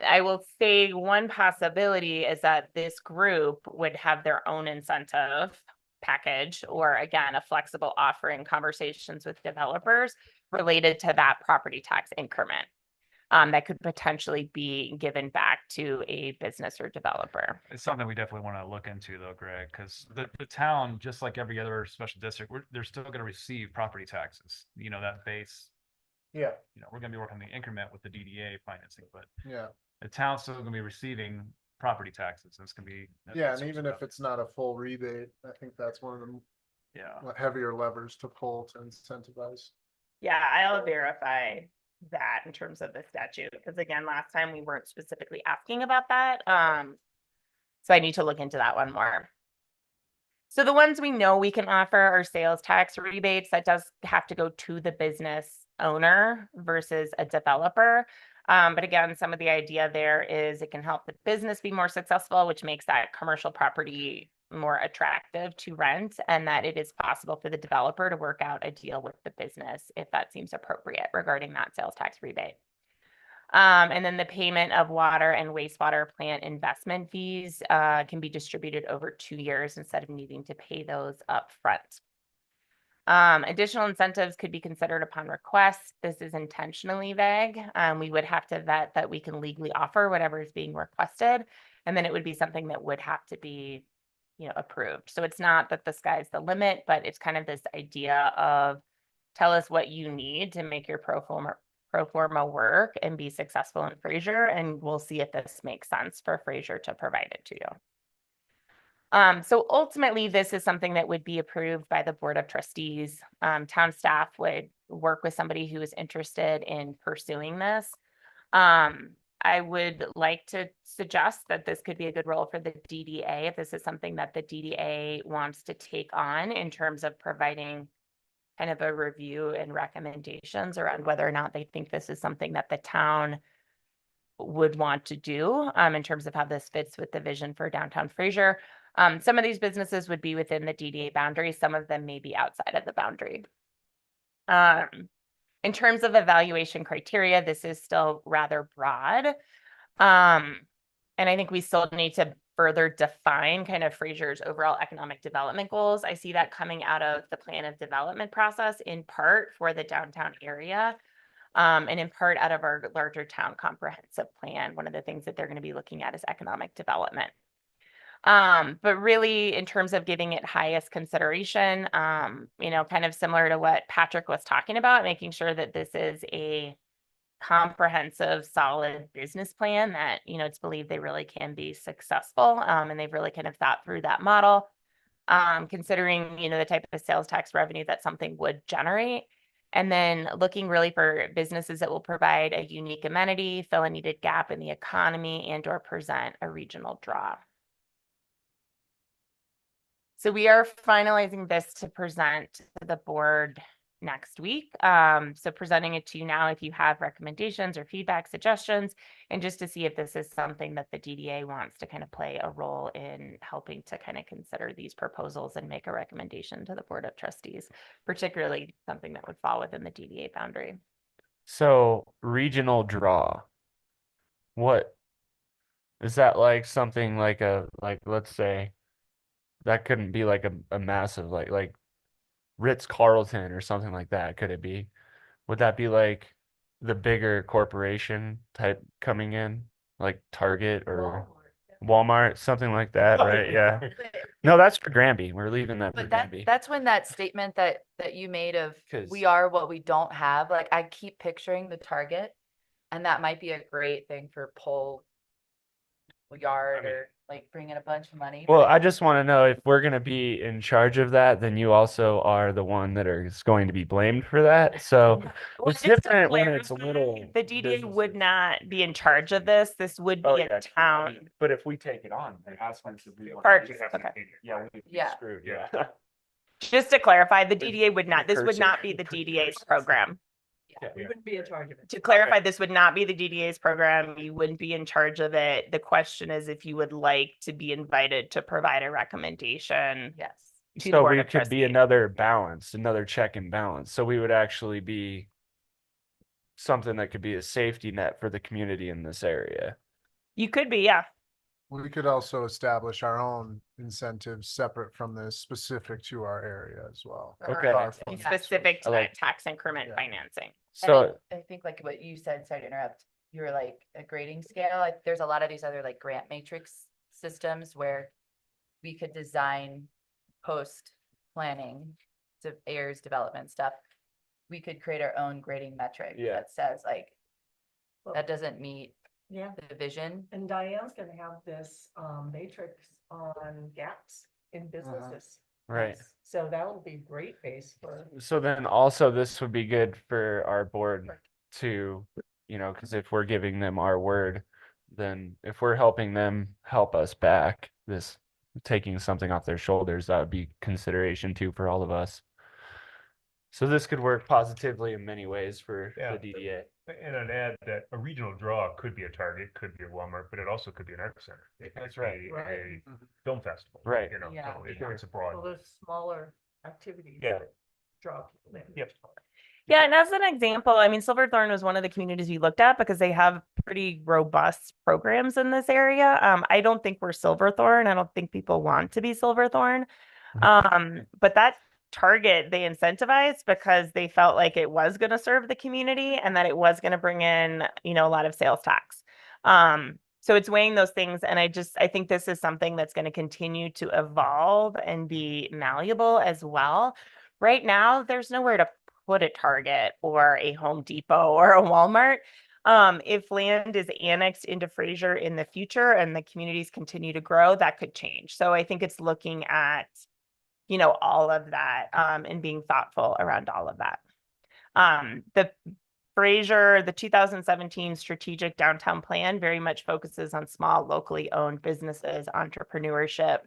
I will say one possibility is that this group would have their own incentive package, or again, a flexible offering conversations with developers related to that property tax increment that could potentially be given back to a business or developer. It's something we definitely want to look into though, Greg, because the town, just like every other special district, they're still going to receive property taxes, that base. Yeah. We're going to be working on the increment with the DDA financing, but Yeah. the town's still going to be receiving property taxes. It's going to be. Yeah, and even if it's not a full rebate, I think that's one of the heavier levers to pull to incentivize. Yeah, I'll verify that in terms of the statute, because again, last time we weren't specifically asking about that. So I need to look into that one more. So the ones we know we can offer are sales tax rebates. That does have to go to the business owner versus a developer. But again, some of the idea there is it can help the business be more successful, which makes that commercial property more attractive to rent, and that it is possible for the developer to work out a deal with the business if that seems appropriate regarding that sales tax rebate. And then the payment of water and wastewater plant investment fees can be distributed over 2 years instead of needing to pay those up front. Additional incentives could be considered upon request. This is intentionally vague. We would have to vet that we can legally offer whatever is being requested, and then it would be something that would have to be, approved. So it's not that the sky's the limit, but it's kind of this idea of tell us what you need to make your pro forma work and be successful in Fraser, and we'll see if this makes sense for Fraser to provide it to you. So ultimately, this is something that would be approved by the Board of Trustees. Town staff would work with somebody who is interested in pursuing this. I would like to suggest that this could be a good role for the DDA if this is something that the DDA wants to take on in terms of providing kind of a review and recommendations around whether or not they think this is something that the town would want to do in terms of how this fits with the vision for downtown Fraser. Some of these businesses would be within the DDA boundary. Some of them may be outside of the boundary. In terms of evaluation criteria, this is still rather broad. And I think we still need to further define kind of Fraser's overall economic development goals. I see that coming out of the plan of development process in part for the downtown area. And in part out of our larger town comprehensive plan. One of the things that they're going to be looking at is economic development. But really in terms of giving it highest consideration, kind of similar to what Patrick was talking about, making sure that this is a comprehensive, solid business plan that, it's believed they really can be successful. And they've really kind of thought through that model, considering, the type of sales tax revenue that something would generate. And then looking really for businesses that will provide a unique amenity, fill a needed gap in the economy, and or present a regional draw. So we are finalizing this to present to the board next week. So presenting it to you now if you have recommendations or feedback, suggestions, and just to see if this is something that the DDA wants to kind of play a role in helping to kind of consider these proposals and make a recommendation to the Board of Trustees, particularly something that would fall within the DDA boundary. So regional draw, what is that like something like let's say that couldn't be like a massive like Ritz-Carlton or something like that, could it be? Would that be like the bigger corporation type coming in, like Target or Walmart, something like that, right? Yeah. No, that's for Granby. We're leaving that for But Granby. that's when that statement that you made of 'Cause- we are what we don't have, like I keep picturing the Target, and that might be a great thing for Pole Yard or like bring in a bunch of money. Well, but I just want to know if we're going to be in charge of that, then you also are the one that is going to be blamed for that. So Well, it's just to different when it's a little. The DDA would not be in charge of this. This would be a town. But if we take it on, then that's when Part- okay. Yeah, we'd be Yeah. screwed. Yeah. Just to clarify, the DDA would not, this would not be the DDA's program. We wouldn't be in charge of it. To clarify, this would not be the DDA's program. You wouldn't be in charge of it. The question is if you would like to be invited to provide a recommendation. Yes. to the So Board we of could be Trustees. another balance, another check and balance. So we would actually be something that could be a safety net for the community in this area. You could be, yeah. We could also establish our own incentives separate from this, specific to our area as well. Okay. Our And fund. specific to I like- that tax increment Yeah. financing. So I think like what you said, sorry to interrupt, you were like a grading scale, like there's a lot of these other like grant matrix systems where we could design post planning to AIR's development stuff. We could create our own grading metric Yeah. that says like, that doesn't meet Yeah, the vision. and Diane's gonna have this matrix on gaps in businesses. right. So that'll be great base for. So then also this would be good for our board to, because if we're giving them our word, then if we're helping them help us back, this taking something off their shoulders, that would be consideration too for all of us. So this could work positively in many ways for Yeah. the DDA. And I'd add that a regional draw could be a Target, could be a Walmart, but it also could be an art center. It could That's right. be Right. a film festival. Right. Yeah. So it's a broad. Well, there's smaller activities Yeah. that draw people in. Yep. Yeah, and as an example, I mean, Silverthorne was one of the communities we looked at because they have pretty robust programs in this area. I don't think we're Silverthorne. I don't think people want to be Silverthorne. But that target they incentivized because they felt like it was going to serve the community and that it was going to bring in, a lot of sales tax. So it's weighing those things. And I think this is something that's going to continue to evolve and be malleable as well. Right now, there's nowhere to put a Target or a Home Depot or a Walmart. If land is annexed into Fraser in the future and the communities continue to grow, that could change. So I think it's looking at, all of that, and being thoughtful around all of that. The Fraser, the 2017 strategic downtown plan very much focuses on small, locally owned businesses, entrepreneurship.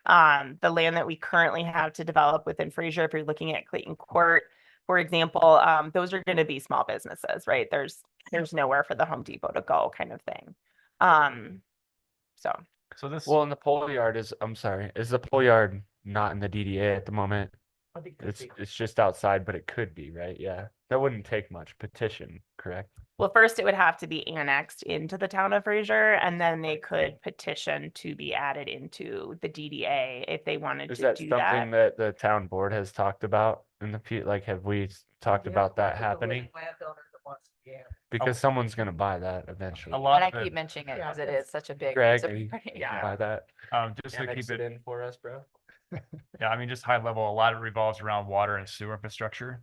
The land that we currently have to develop within Fraser, if you're looking at Clayton Court, for example, those are going to be small businesses, right? There's nowhere for the Home Depot to go, kind of thing. So this, Well, in the pole yard I'm sorry, is the pole yard not in the DDA at the moment? I think It's just outside, but it could be, right? Yeah. That wouldn't take much petition, correct? Well, first it would have to be annexed into the town of Fraser, and then they could petition to be added into the DDA if they wanted Is to that do something that. that the town board has talked about in the like, have we talked about that happening? Because someone's gonna buy that eventually. a lot And I of it, keep mentioning it because it is such a big. Greg, piece of are you property. gonna buy that? just to Annex keep it, in for us, bro? yeah, I mean, just high level, a lot of it revolves around water and sewer infrastructure.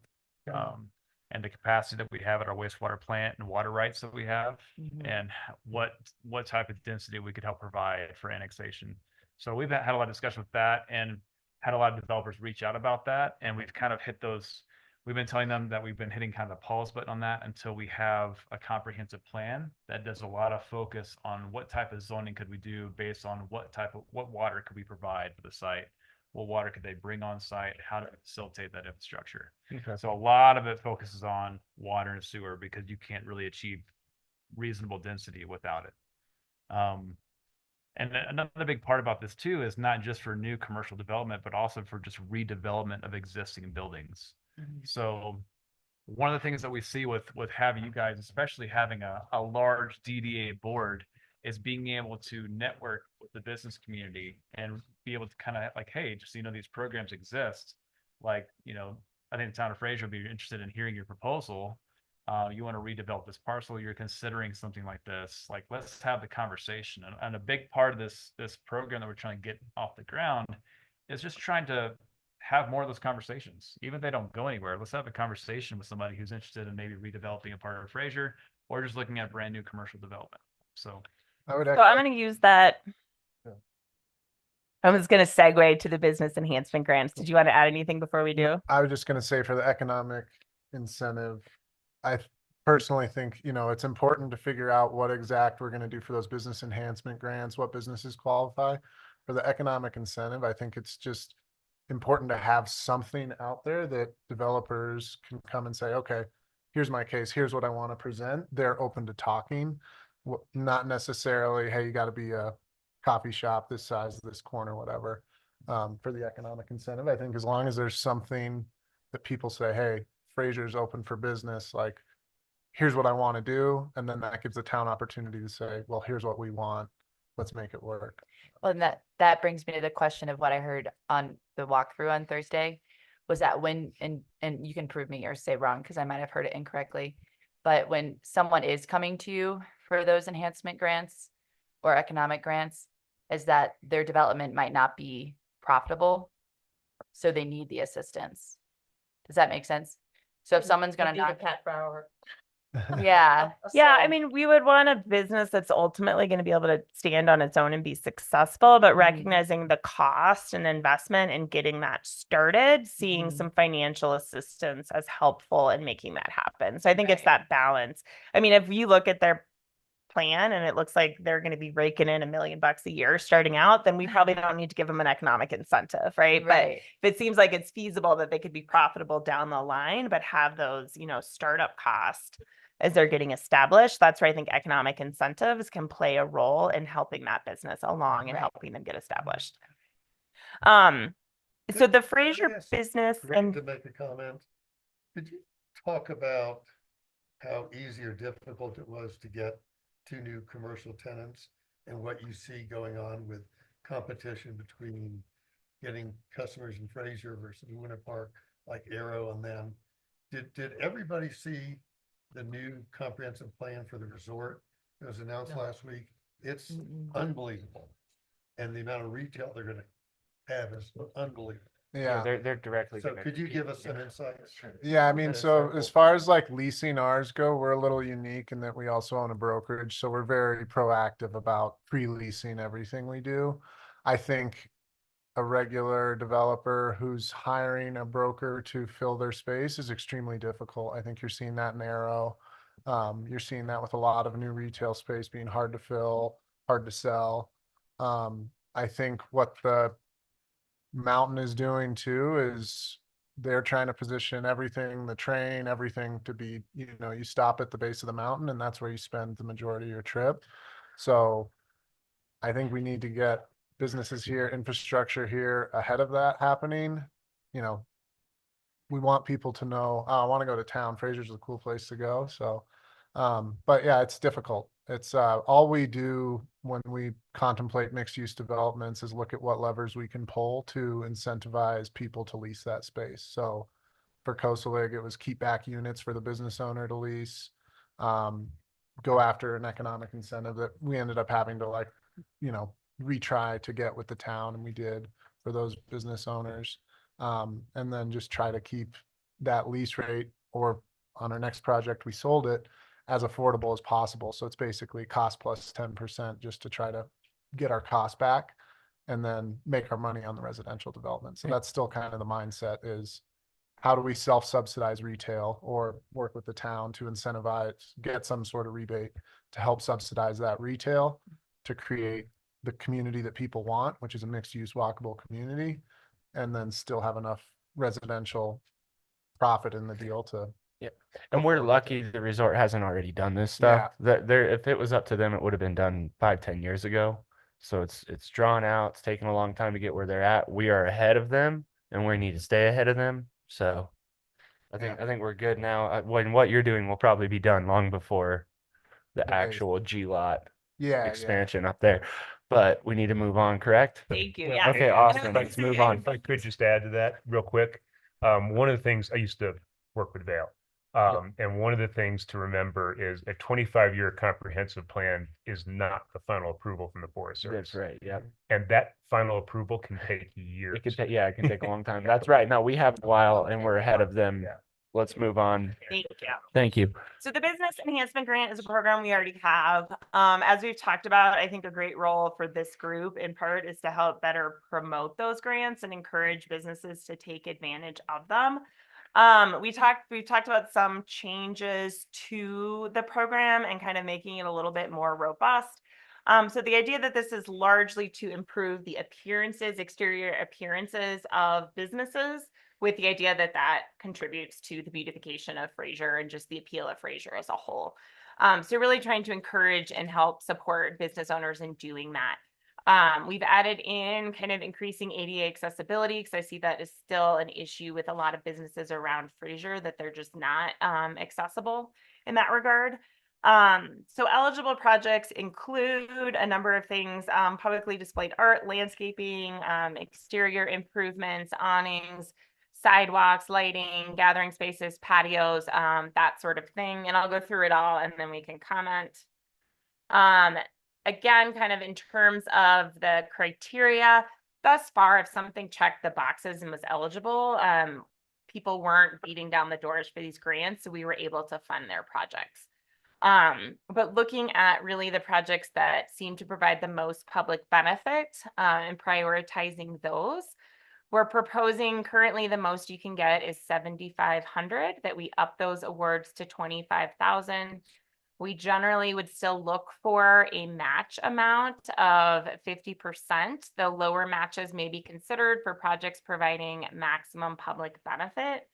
And the capacity that we have at our wastewater plant and water rights that we have, and what type of density we could help provide for annexation. So we've had a lot of discussion with that and had a lot of developers reach out about that. And we've kind of hit those, we've been telling them that we've been hitting kind of the pause button on that until we have a comprehensive plan that does a lot of focus on what type of zoning could we do based on what water could we provide for the site. What water could they bring on site? How to facilitate that infrastructure? Okay. So a lot of it focuses on water and sewer because you can't really achieve reasonable density without it. And another big part about this too is not just for new commercial development, but also for just redevelopment of existing buildings. So one of the things that we see with having you guys, especially having a large DDA board, is being able to network with the business community and be able to kind of like, hey, just so you know, these programs exist. Like, I think the town of Fraser would be interested in hearing your proposal. You want to redevelop this parcel, you're considering something like this. Like, let's have the conversation. And a big part of this program that we're trying to get off the ground is just trying to have more of those conversations. Even if they don't go anywhere, let's have a conversation with somebody who's interested in maybe redeveloping a part of Fraser or just looking at brand new commercial development. So I would So I'm going to use that. I was going to segue to the business enhancement grants. Did you want to add anything before we do? I was just gonna say for the economic incentive, I personally think, it's important to figure out what exact we're gonna do for those business enhancement grants, what businesses qualify. For the economic incentive, I think it's just important to have something out there that developers can come and say, okay, here's my case, here's what I want to present. They're open to talking, not necessarily, hey, you got to be a coffee shop this size, this corner, whatever. For the economic incentive, I think as long as there's something that people say, hey, Fraser's open for business, like, here's what I want to do. And then that gives the town opportunity to say, well, here's what we want. Let's make it work. Well, and that brings me to the question of what I heard on the walkthrough on Thursday, was that when, and you can prove me or say wrong, because I might have heard it incorrectly, but when someone is coming to you for those enhancement grants or economic grants, is that their development might not be profitable, so they need the assistance. Does that make sense? So if someone's gonna knock, yeah, Yeah, I mean, we would want a business that's ultimately going to be able to stand on its own and be successful, but recognizing the cost and investment in getting that started, seeing some financial assistance as helpful in making that happen. So I think it's that balance. I mean, if you look at their plan and it looks like they're going to be raking in $1 million a year starting out, then we probably don't need to give them an economic incentive, right? But if it seems like it's feasible that they could be profitable down the line, but have those, startup costs as they're getting established, that's where I think economic incentives can play a role in helping that business along and helping them get established. So the Fraser business Greg and to make a comment. Did you talk about how easy or difficult it was to get 2 new commercial tenants and what you see going on with competition between getting customers in Fraser versus Winter Park, like Arrow and them? Did everybody see the new comprehensive plan for the resort that was announced last week? It's unbelievable. And the amount of retail they're gonna have is unbelievable. Yeah. They're directly. So gonna could you compete, give us some insights? Yeah, I mean, At a so sample. as far as like leasing ours go, we're a little unique in that we also own a brokerage, so we're very proactive about pre-leasing everything we do. I think a regular developer who's hiring a broker to fill their space is extremely difficult. I think you're seeing that in Arrow. You're seeing that with a lot of new retail space being hard to fill, hard to sell. I think what the Mountain is doing too is they're trying to position everything, the train, everything to be, you stop at the base of the mountain and that's where you spend the majority of your trip. So I think we need to get businesses here, infrastructure here ahead of that happening. You know, we want people to know, oh, I want to go to town. Fraser's a cool place to go. So, but yeah, it's difficult. It's all we do when we contemplate mixed use developments is look at what levers we can pull to incentivize people to lease that space. So for Coastal League, it was keep back units for the business owner to lease, go after an economic incentive that we ended up having to retry to get with the town, and we did for those business owners. And then just try to keep that lease rate, or on our next project, we sold it as affordable as possible. So it's basically cost plus 10% just to try to get our cost back and then make our money on the residential development. So that's still kind of the mindset is how do we self-subsidize retail or work with the town to incentivize, get some sort of rebate to help subsidize that retail to create the community that people want, which is a mixed use walkable community, and then still have enough residential profit in the deal to. Yeah. And we're lucky the resort hasn't already done this stuff. That there, if it was up to them, it would have been done 5-10 years ago. So it's drawn out. It's taken a long time to get where they're at. We are ahead of them, and we need to stay ahead of them. So I think we're good now. When what you're doing will probably be done long before the actual G lot expansion up there. But we need to move on, correct? Thank you. Well, Yeah. Okay, awesome. Let's move on. If I could just add to that real quick. One of the things I used to work with Vail. And one of the things to remember is a 25-year comprehensive plan is not the final approval from the Forest Service. That's right. Yeah. And that final approval can take years. It can take, it can take a long time. That's right. No, we have a while and we're ahead of them. Yeah. Let's move on. Thank you. Thank you. So the Business Enhancement Grant is a program we already have. As we've talked about, I think a great role for this group in part is to help better promote those grants and encourage businesses to take advantage of them. We've talked about some changes to the program and kind of making it a little bit more robust. So the idea that this is largely to improve the exterior appearances of businesses, with the idea that that contributes to the beautification of Fraser and just the appeal of Fraser as a whole. So really trying to encourage and help support business owners in doing that. We've added in kind of increasing ADA accessibility because I see that is still an issue with a lot of businesses around Fraser, that they're just not accessible in that regard. So eligible projects include a number of things: publicly displayed art, landscaping, exterior improvements, awnings, sidewalks, lighting, gathering spaces, patios, that sort of thing. And I'll go through it all and then we can comment. Again, kind of in terms of the criteria, thus far, if something checked the boxes and was eligible, people weren't beating down the doors for these grants, so we were able to fund their projects. But looking at really the projects that seem to provide the most public benefit and prioritizing those, we're proposing currently the most you can get is 7,500, that we up those awards to 25,000. We generally would still look for a match amount of 50%. The lower matches may be considered for projects providing maximum public benefit.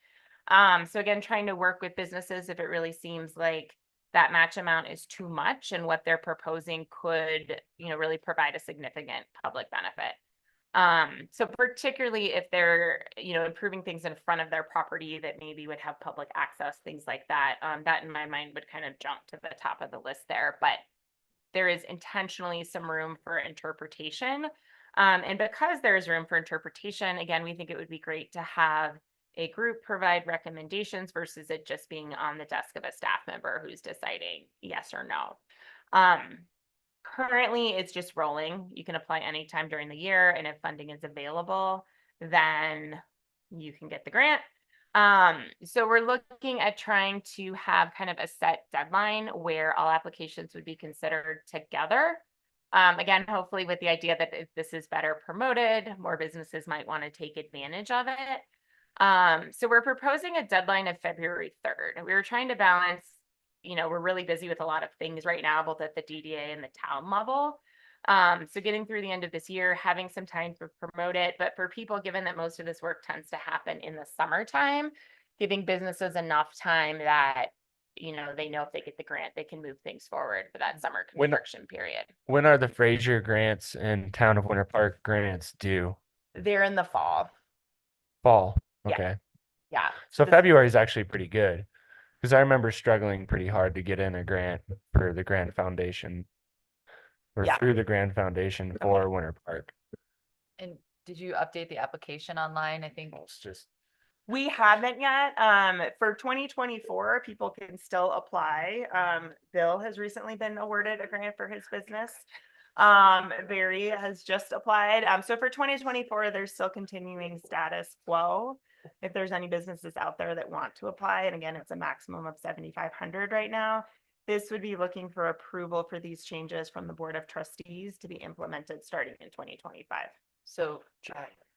So again, trying to work with businesses if it really seems like that match amount is too much and what they're proposing could, really provide a significant public benefit. So particularly if they're, improving things in front of their property that maybe would have public access, things like that, that in my mind would kind of jump to the top of the list there, but there is intentionally some room for interpretation. And because there is room for interpretation, again, we think it would be great to have a group provide recommendations versus it just being on the desk of a staff member who's deciding yes or no. Currently, it's just rolling. You can apply anytime during the year, and if funding is available, then you can get the grant. So we're looking at trying to have kind of a set deadline where all applications would be considered together. Again, hopefully with the idea that if this is better promoted, more businesses might want to take advantage of it. So we're proposing a deadline of February 3rd, and we were trying to balance, we're really busy with a lot of things right now, both at the DDA and the town level. So getting through the end of this year, having some time to promote it, but for people, given that most of this work tends to happen in the summertime, giving businesses enough time that, they know if they get the grant, they can move things forward for that summer construction period. When are the Fraser grants and Town of Winter Park grants due? They're in the fall. Fall. Yeah. Okay. Yeah. So February is actually pretty good because I remember struggling pretty hard to get in a grant for the Grand Foundation or Yeah. through the Grand Foundation for Winter Park. And did you update the application online? I think It's just We haven't yet. For 2024, people can still apply. Bill has recently been awarded a grant for his business. Barry has just applied. So for 2024, there's still continuing status quo. If there's any businesses out there that want to apply, and again, it's a maximum of 7,500 right now. This would be looking for approval for these changes from the Board of Trustees to be implemented starting in 2025. so.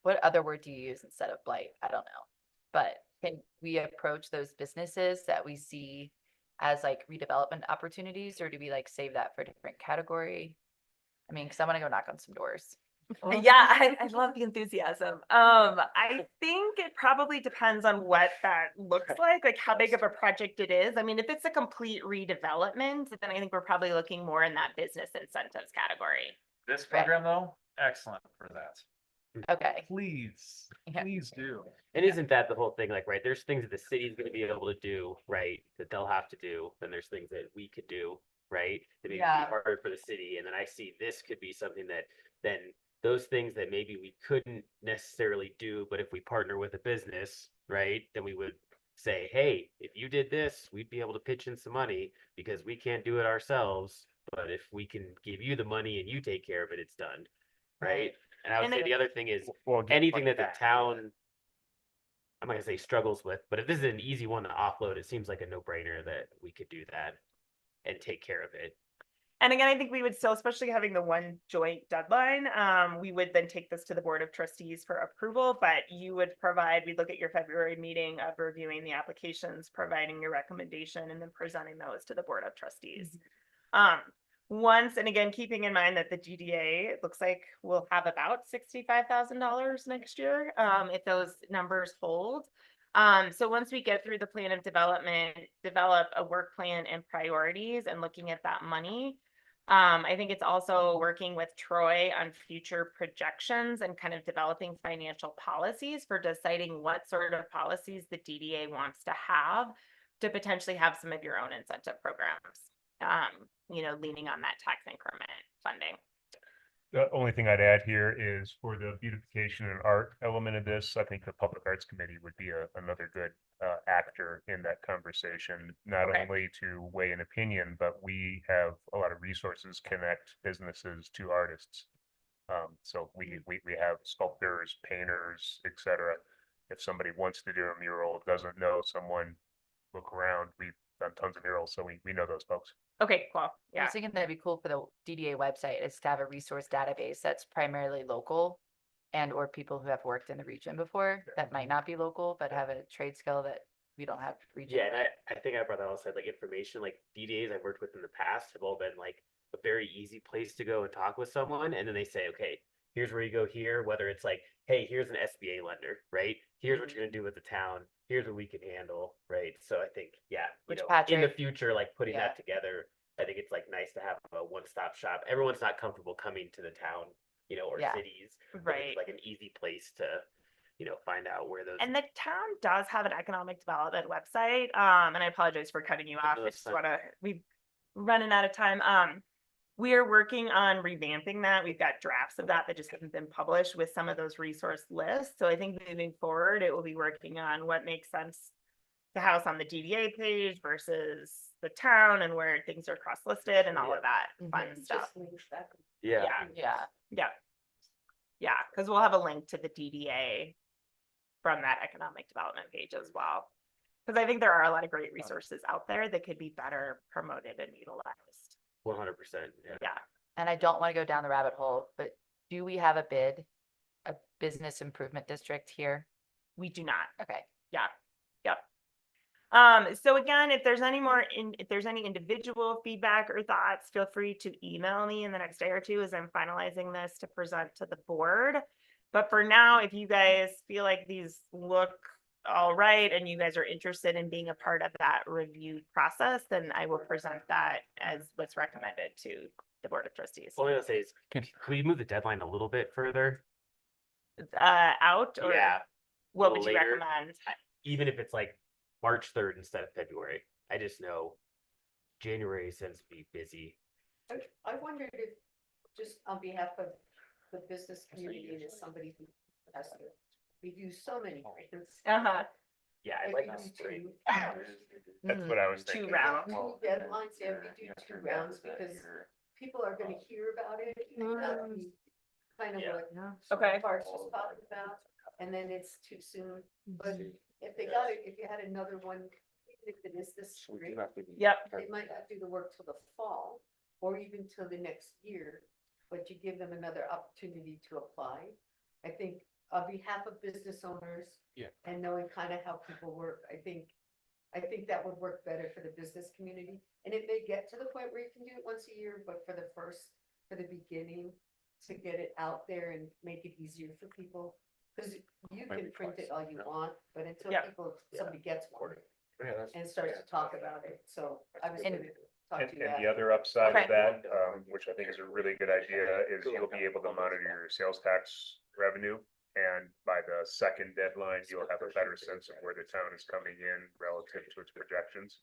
What other word do you use instead of blight? I don't know. But can we approach those businesses that we see as like redevelopment opportunities, or do we like save that for a different category? I mean, because I want to go knock on some doors. Yeah, I love the enthusiasm. I think it probably depends on what that looks like how big of a project it is. I mean, if it's a complete redevelopment, then I think we're probably looking more in that business incentives category. This program though, excellent for that. Okay. Please, Yeah. please do. And isn't that the whole thing? Like, right, there's things that the city's going to be able to do, right, that they'll have to do. Then there's things that we could do, right, that may be Yeah. harder for the city. And then I see this could be something that then those things that maybe we couldn't necessarily do, but if we partner with a business, right, then we would say, hey, if you did this, we'd be able to pitch in some money because we can't do it ourselves. But if we can give you the money and you take care of it, it's done, right? And I would And say it- the other thing is We'll get anything money that the back. town, I'm not gonna say struggles with, but if this is an easy one to offload, it seems like a no-brainer that we could do that and take care of it. And again, I think we would still, especially having the one joint deadline, we would then take this to the Board of Trustees for approval, but you would provide, we'd look at your February meeting of reviewing the applications, providing your recommendation, and then presenting those to the Board of Trustees. Once, and again, keeping in mind that the GDA, it looks like we'll have about $65,000 next year, if those numbers hold. So once we get through the plan of development, develop a work plan and priorities and looking at that money. I think it's also working with Troy on future projections and kind of developing financial policies for deciding what sort of policies the DDA wants to have to potentially have some of your own incentive programs. Leaning on that tax increment funding. The only thing I'd add here is for the beautification and art element of this, I think the Public Arts Committee would be another good actor in that conversation, not Okay. only to weigh an opinion, but we have a lot of resources connect businesses to artists. So we have sculptors, painters, etc. If somebody wants to do a mural, doesn't know someone, look around. We've done tons of murals, so we know those folks. Okay, cool. I Yeah. was thinking that'd be cool for the DDA website is to have a resource database that's primarily local and or people who have worked in the region before that might not be local, but have a trade skill that we don't have region. Yeah, and I think I brought that also like information, like DDAs I've worked with in the past have all been like a very easy place to go and talk with someone. And then they say, okay, here's where you go here, whether it's like, hey, here's an SBA lender, right? Here's what you're gonna do with the town. Here's what we can handle, right? So I think, yeah, Which in the Patrick- future, like putting Yeah. that together, I think it's like nice to have a one-stop shop. Everyone's not comfortable coming to the town you know, or Yeah. cities. but it's Right. like an easy place to, you know, find out where those. And the town does have an economic development website. And I apologize for cutting you off. I that's just fine. wanna, we've running out of time. We are working on revamping that. We've got drafts of that just haven't been published with some of those resource lists. So I think moving forward, it will be working on what makes sense to house on the DDA page versus the town and where things are cross-listed and all of that fun stuff. Yeah. Yeah. Yeah, because we'll have a link to the DDA from that economic development page as well. Because I think there are a lot of great resources out there that could be better promoted and utilized. 100%. Yeah. And I don't want to go down the rabbit hole, but do we have a business improvement district here? We do not. Okay. Yeah. Yep. So again, if there's any if there's any individual feedback or thoughts, feel free to email me in the next day or two as I'm finalizing this to present to the board. But for now, if you guys feel like these look all right and you guys are interested in being a part of that review process, then I will present that as what's recommended to the Board of Trustees. All I'm gonna say is, could we move the deadline a little bit further? Out or Yeah. what little would you later. recommend? Even if it's like March 3rd instead of February. I just know January tends to be busy. I wondered if, just on behalf of the business community and as somebody who has to review so many grants. Yeah, I if like you the do spring. That's what I was Two thinking. rounds. two deadlines, yeah, we do 2 rounds because people are gonna hear about it. That'll be kind of Yeah. what Okay. Parks was talking about, and then it's too soon. But if they got it, if you had another one, even if it is this spring, Yep. they might not do the work till the fall or even till the next year, but you give them another opportunity to apply. I think on behalf of business owners. Yeah. And knowing kind of how people work, I think that would work better for the business community. And it may get to the point where you can do it once a year, but for the beginning, to get it out there and make it easier for people. Because you can print it all you want, but until Yep. somebody gets one Yeah, and starts to talk about it, so I was And- gonna talk And to you. the other upside Okay. of that, which I think is a really good idea, is you'll be able to monitor your sales tax revenue. And by the second deadline, you'll have a better sense of where the town is coming in relative to its projections.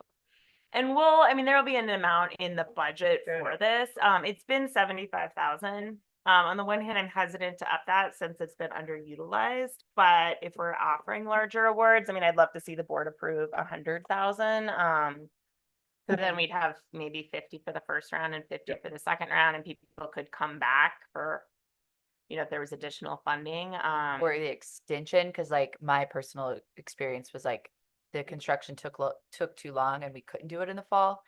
And I mean, there'll be an amount in the budget for this. It's been 75,000. On the one hand, I'm hesitant to up that since it's been underutilized, but if we're offering larger awards, I mean, I'd love to see the board approve 100,000. So then we'd have maybe 50 for the first round and 50 for the second round, and people could come back for, you know, if there was additional funding. Or the extension, because like my personal experience was like the construction took too long and we couldn't do it in the fall.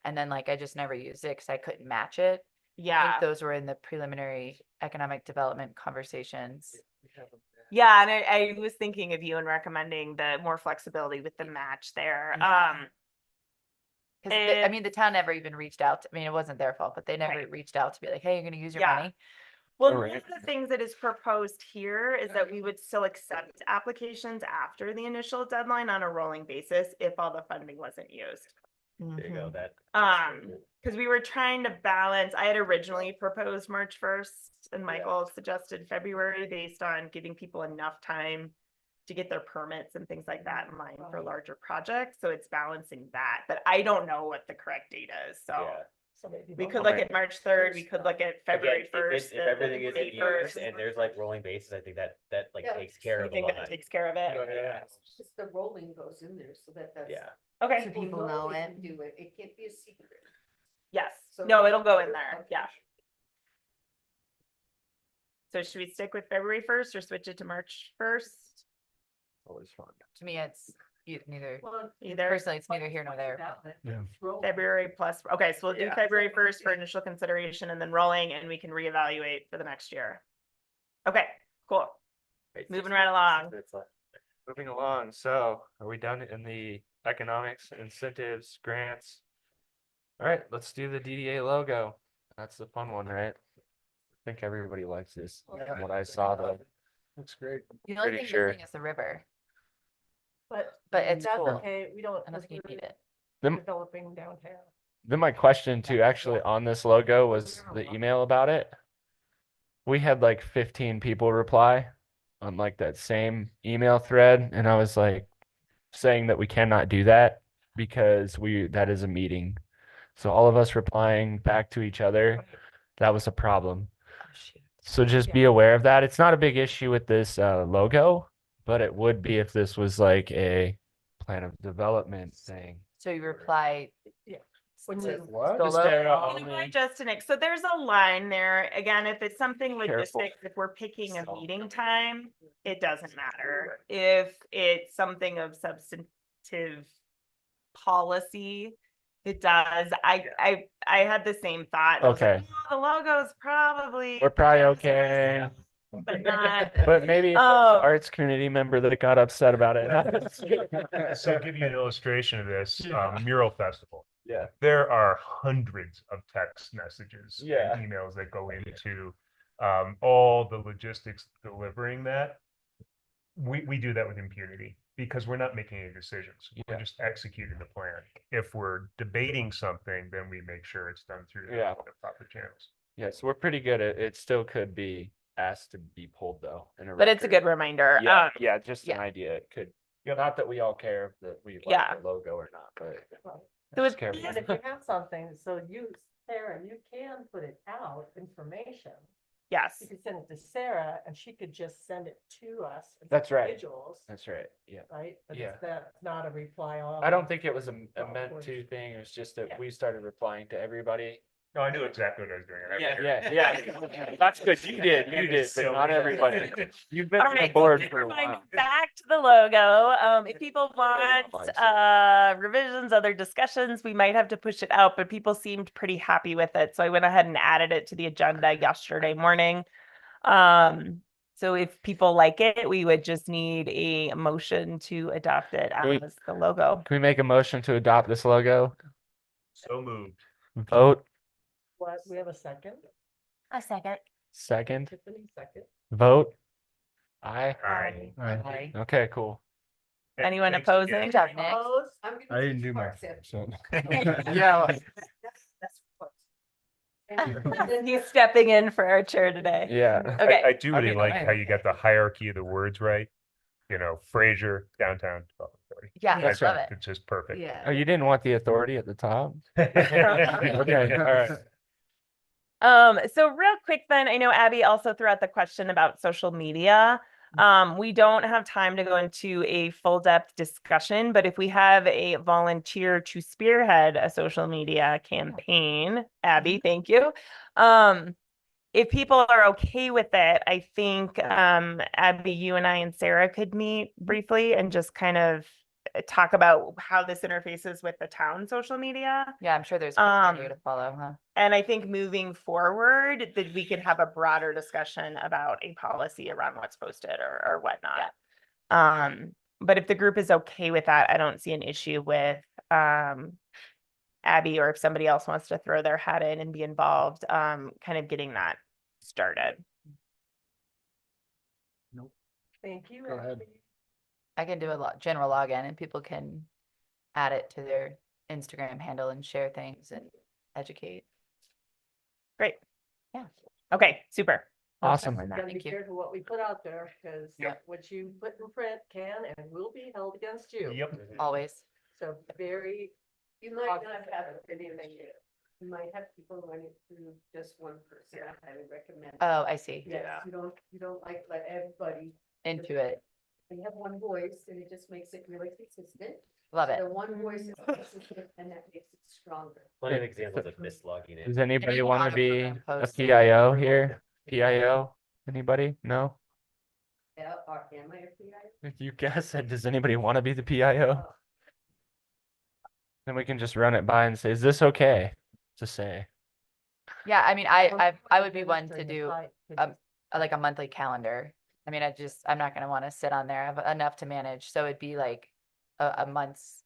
And then like I just never used it because I couldn't match it. I Yeah. think those were in the preliminary economic development conversations. Yeah, and I was thinking of you and recommending the more flexibility with the match there. Because I If- mean, the town never even reached out. I mean, it wasn't their fault, but they never Right. reached out to be like, hey, you're going to use your Yeah. money. Well, All one right. of the things that is proposed here is that we would still accept applications after the initial deadline on a rolling basis if all the funding wasn't used. There you go. That. Because we were trying to balance, I had originally proposed March 1st and Michael suggested February based on giving people enough time to get their permits and things like that in line for larger projects. So it's balancing that, but I don't know what the correct date is. So Yeah. we could look at March 3rd, we could look at February Again, 1st. if everything is May used 1st. and there's like rolling bases, I think that like Yeah. takes care You of a think lot. that takes care of it? Yeah. Just the rolling goes in there so that that's. Yeah. Okay, So people know they it. can do it. It can't be a secret. yes. So- No, it'll go in there. Okay. Yeah. So should we stick with February 1st or switch it to March 1st? Always fun. To me, it's neither. Well, Either Personally, it's neither here nor there. but- Yeah. February plus, okay, so we'll do Yeah. February 1st for initial consideration and then rolling and we can reevaluate for the next year. Okay, cool. Right, Moving 6 right along. minutes left. Moving along, so are we done in the economics, incentives, grants? All right, let's do the DDA logo. That's the fun one, right? I think everybody likes this. From what I saw though. Looks great. The only Pretty thing sure. missing is the river, But but it's that's cool. okay. We don't. I don't think you need it. Then, Developing downtown. then my question too, actually on this logo was the email about it. we had like 15 people reply on like that same email thread, and I was like saying that we cannot do that because that is a meeting. So all of us replying back to each other, that was a problem. So just be aware of that. It's not a big issue with this logo, but it would be if this was like a plan of development thing. So you reply. When to you- What? solo? Just to Nick, so there's a line there. Again, if it's something Careful. logistic, if we're picking a meeting time, it doesn't matter. If it's something of substantive policy, it does. I had the same thought. I was like, Okay. "Oh, the logo's probably. We're probably okay. But not. But maybe it's Oh. arts community member that got upset about it. So I'll give you an illustration of this, mural festival. Yeah. There are hundreds of text messages Yeah. and emails that go into all the logistics delivering that. We do that with impunity because we're not making any decisions. We're Yeah. just executing the plan. If we're debating something, then we make sure it's done through Yeah. the proper channels. Yes, we're pretty good at it. Still could be asked to be pulled though. In But it's a record. good reminder. Yeah, yeah, just an yeah. idea. It could, not that we all care that we like Yeah. the logo or not, but So just it's- careful. And if you have something, so you, Sarah, you can put it out, information. Yes. You could send it to Sarah and she could just send it to us. as That's right. individuals, That's right. Yeah. right? But Yeah. that's not a reply all. I don't think it was a Well, meant of to course. thing. It was just that Yeah. we started replying to everybody. No, I knew exactly what I was doing. Yeah. That's good. You did, but not everybody. You've been All on right, board so for a reminder, while. back to the logo. If people want revisions, other discussions, we might have to push it out, but people seemed pretty happy with it. So I went ahead and added it to the agenda yesterday morning. So if people like it, we would just need a motion to adopt it as the logo. Can we make a motion to adopt this logo? So moved. Vote. What, we have a second? A second. Second. Tiffany, second. Vote. Aye. Aye. Aye. Okay, cool. Anyone Thanks opposing? again. Good job, Nick. Opposed? I'm gonna I didn't change do my parts there. so. Yeah. That's what- He's stepping in for our chair today. Yeah. Okay. I do really mean, like I- how you got the hierarchy of the words right. You know, Fraser, downtown development authority. Yeah, That's love right. it. It's just perfect. Oh, you didn't want the authority at the top? Okay, Okay, all right. So real quick then, I know Abby also threw out the question about social media. We don't have time to go into a full depth discussion, but if we have a volunteer to spearhead a social media campaign, Abby, thank you. If people are okay with it, I think Abby, you and I and Sarah could meet briefly and just kind of talk about how this interfaces with the town social media. Yeah, I'm sure there's criteria to follow, huh? And I think moving forward, that we could have a broader discussion about a policy around what's posted or whatnot. But if the group is okay with that, I don't see an issue with Abby, or if somebody else wants to throw their hat in and be involved, kind of getting that started. Thank you. Go ahead. Ashley. I can do a general login and people can add it to their Instagram handle and share things and educate. Great. Yeah. Okay, super. Awesome. We're not- Gotta be Thank you. careful what we put out there, because Yep. what you put in print can and will be held against you. Yep. Always. So very. You might not have anything. You might have people run it through just one person. I highly recommend. Oh, I see. Yes, you don't like let everybody. Into it. You have one voice and it just makes it really consistent. Love it. The one voice is consistent and that makes it stronger. Plenty of examples of mislogging in. Does anybody Anything want on to be the a post? PIO here? PIO? Anybody? No? Yeah, or am I a PI? You guess it. Does anybody want to be the PIO? Then we can just run it by and say, is this okay to say? Yeah, I mean, I would be one to do like a monthly calendar. I mean, I'm not gonna want to sit on there. I have enough to manage. So it'd be like a month's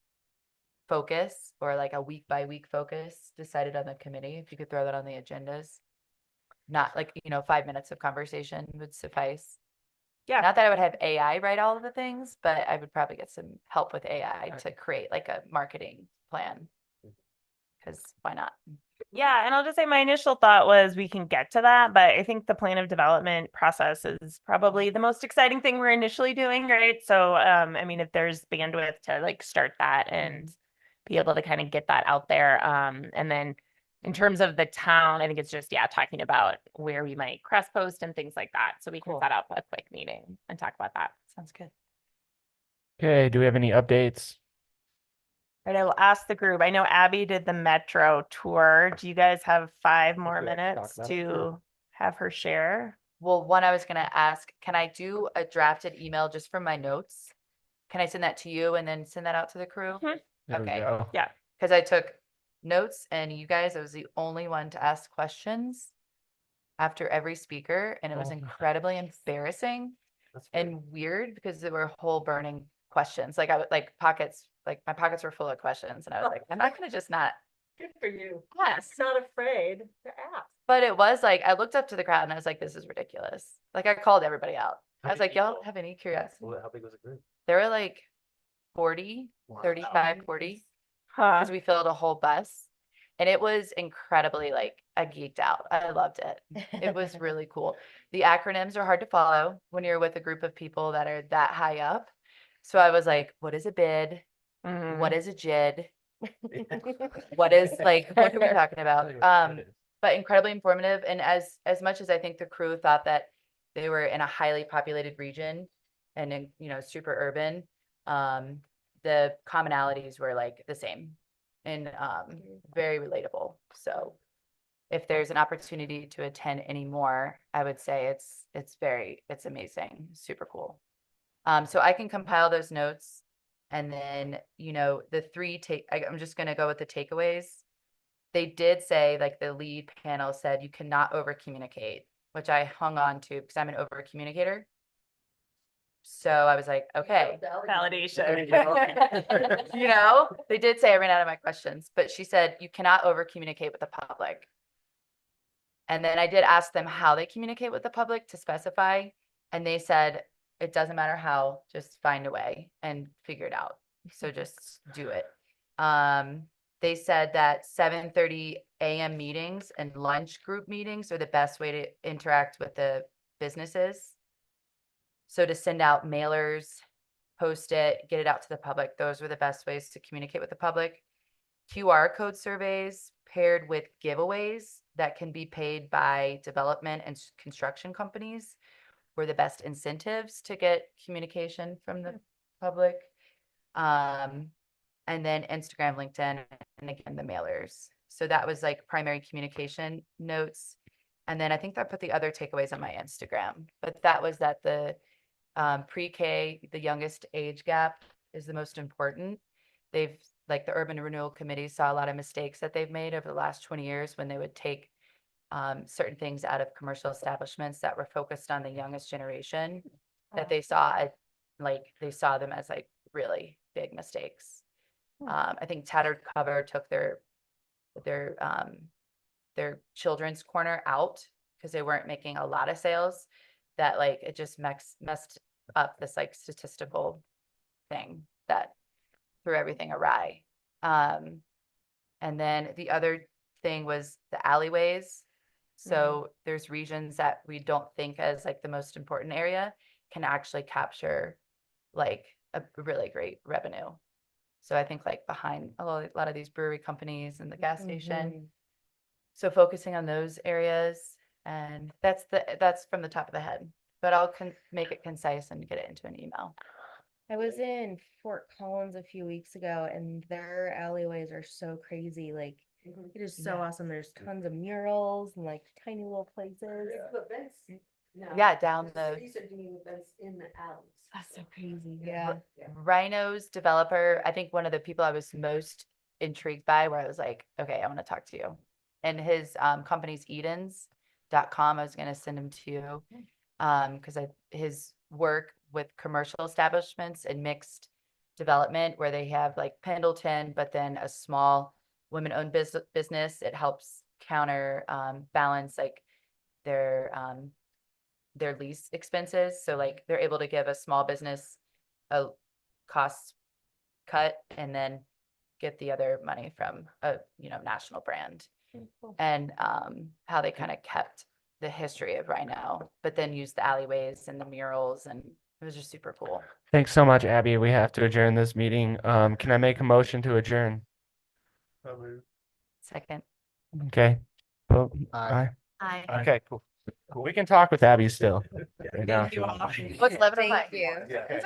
focus or like a week by week focus decided on the committee. If you could throw that on the agendas. Not like, 5 minutes of conversation would suffice. Yeah. Not that I would have AI write all of the things, but I would probably get some help with AI to create like a marketing plan. Because why not? Yeah, and I'll just say my initial thought was we can get to that, but I think the plan of development process is probably the most exciting thing we're initially doing, right? So, I mean, if there's bandwidth to like start that and be able to kind of get that out there, and then in terms of the town, I think it's just, yeah, talking about where we might cross post and things like that. So we can set up a quick meeting and talk about that. Sounds good. Okay, do we have any updates? Right, I will ask the group. I know Abby did the metro tour. Do you guys have 5 more we like to talk minutes about it? to Sure. have her share? Well, one, I was gonna ask, can I do a drafted email just from my notes? Can I send that to you and then send that out to the crew? Mhm. There we Okay. go. Yeah. Because I took notes and you guys, I was the only one to ask questions after every speaker, and it was Oh. incredibly embarrassing That's great. and weird because there were whole burning questions. Like I would like pockets, like my pockets were full of questions, and I was like, I'm not gonna just not Good for you. ask. Not afraid to ask. But it was like I looked up to the crowd and I was like, this is ridiculous. Like I called everybody out. I was like, y'all have any curiosity? How big was the group? There were like 40, Wow. 35, 40, Huh. because we filled a whole bus. And it was incredibly like I geeked out. I loved it. It was really cool. The acronyms are hard to follow when you're with a group of people that are that high up. So I was like, what is a bid? What is a JID? What is like, what are we talking about? But incredibly informative. And as much as I think the crew thought that they were in a highly populated region and in, you know, super urban, the commonalities were like the same and very relatable. So if there's an opportunity to attend any more, I would say it's amazing, super cool. So I can compile those notes, and then, you know, I'm just gonna go with the takeaways. They did say, like the lead panel said, you cannot over communicate, which I hung on to because I'm an over communicator. So I was like, okay. Validation. You know, they did say I ran out of my questions, but she said you cannot over communicate with the public. And then I did ask them how they communicate with the public to specify, and they said it doesn't matter how, just find a way and figure it out. So just do it. They said that 7:30 a.m. meetings and lunch group meetings are the best way to interact with the businesses. So to send out mailers, post it, get it out to the public, those were the best ways to communicate with the public. QR code surveys paired with giveaways that can be paid by development and construction companies were the best incentives to get communication from the public. And then Instagram, LinkedIn, and again, the mailers. So that was like primary communication notes. And then I think I put the other takeaways on my Instagram, but that was that the pre-K, the youngest age gap is the most important. They've, like the urban renewal committee saw a lot of mistakes that they've made over the last 20 years when they would take certain things out of commercial establishments that were focused on the youngest generation, that they saw they saw them as like really big mistakes. I think Tattered Cover took their children's corner out because they weren't making a lot of sales. That like it just messed up this like statistical thing that threw everything awry. And then the other thing was the alleyways. So there's regions that we don't think as like the most important area can actually capture like a really great revenue. So I think like behind a lot of these brewery companies and the gas station. So focusing on those areas, and that's from the top of the head, but I'll make it concise and get it into an email. I was in Fort Collins a few weeks ago and their alleyways are so crazy. Like it is so awesome. There's tons of murals and like tiny little places. Yeah, down the Cities are doing events in the alleys. That's so crazy. Yeah. Rhino's developer. I think one of the people I was most intrigued by, where I was like, okay, I want to talk to you. And his company's Edens.com. I was going to send him to you because his work with commercial establishments and mixed development where they have like Pendleton, but then a small women-owned business. It helps counter balance like their lease expenses. So like they're able to give a small business a cost cut and then get the other money from a national brand. and how they kind of kept the history of Rhino, but then used the alleyways and the murals, and it was just super cool. Thanks so much, Abby. We have to adjourn this meeting. Can I make a motion to adjourn? Second. Okay. Vote Aye. Aye. Okay, cool. We can talk with Abby still. Right now. What's 11:05? Thank you.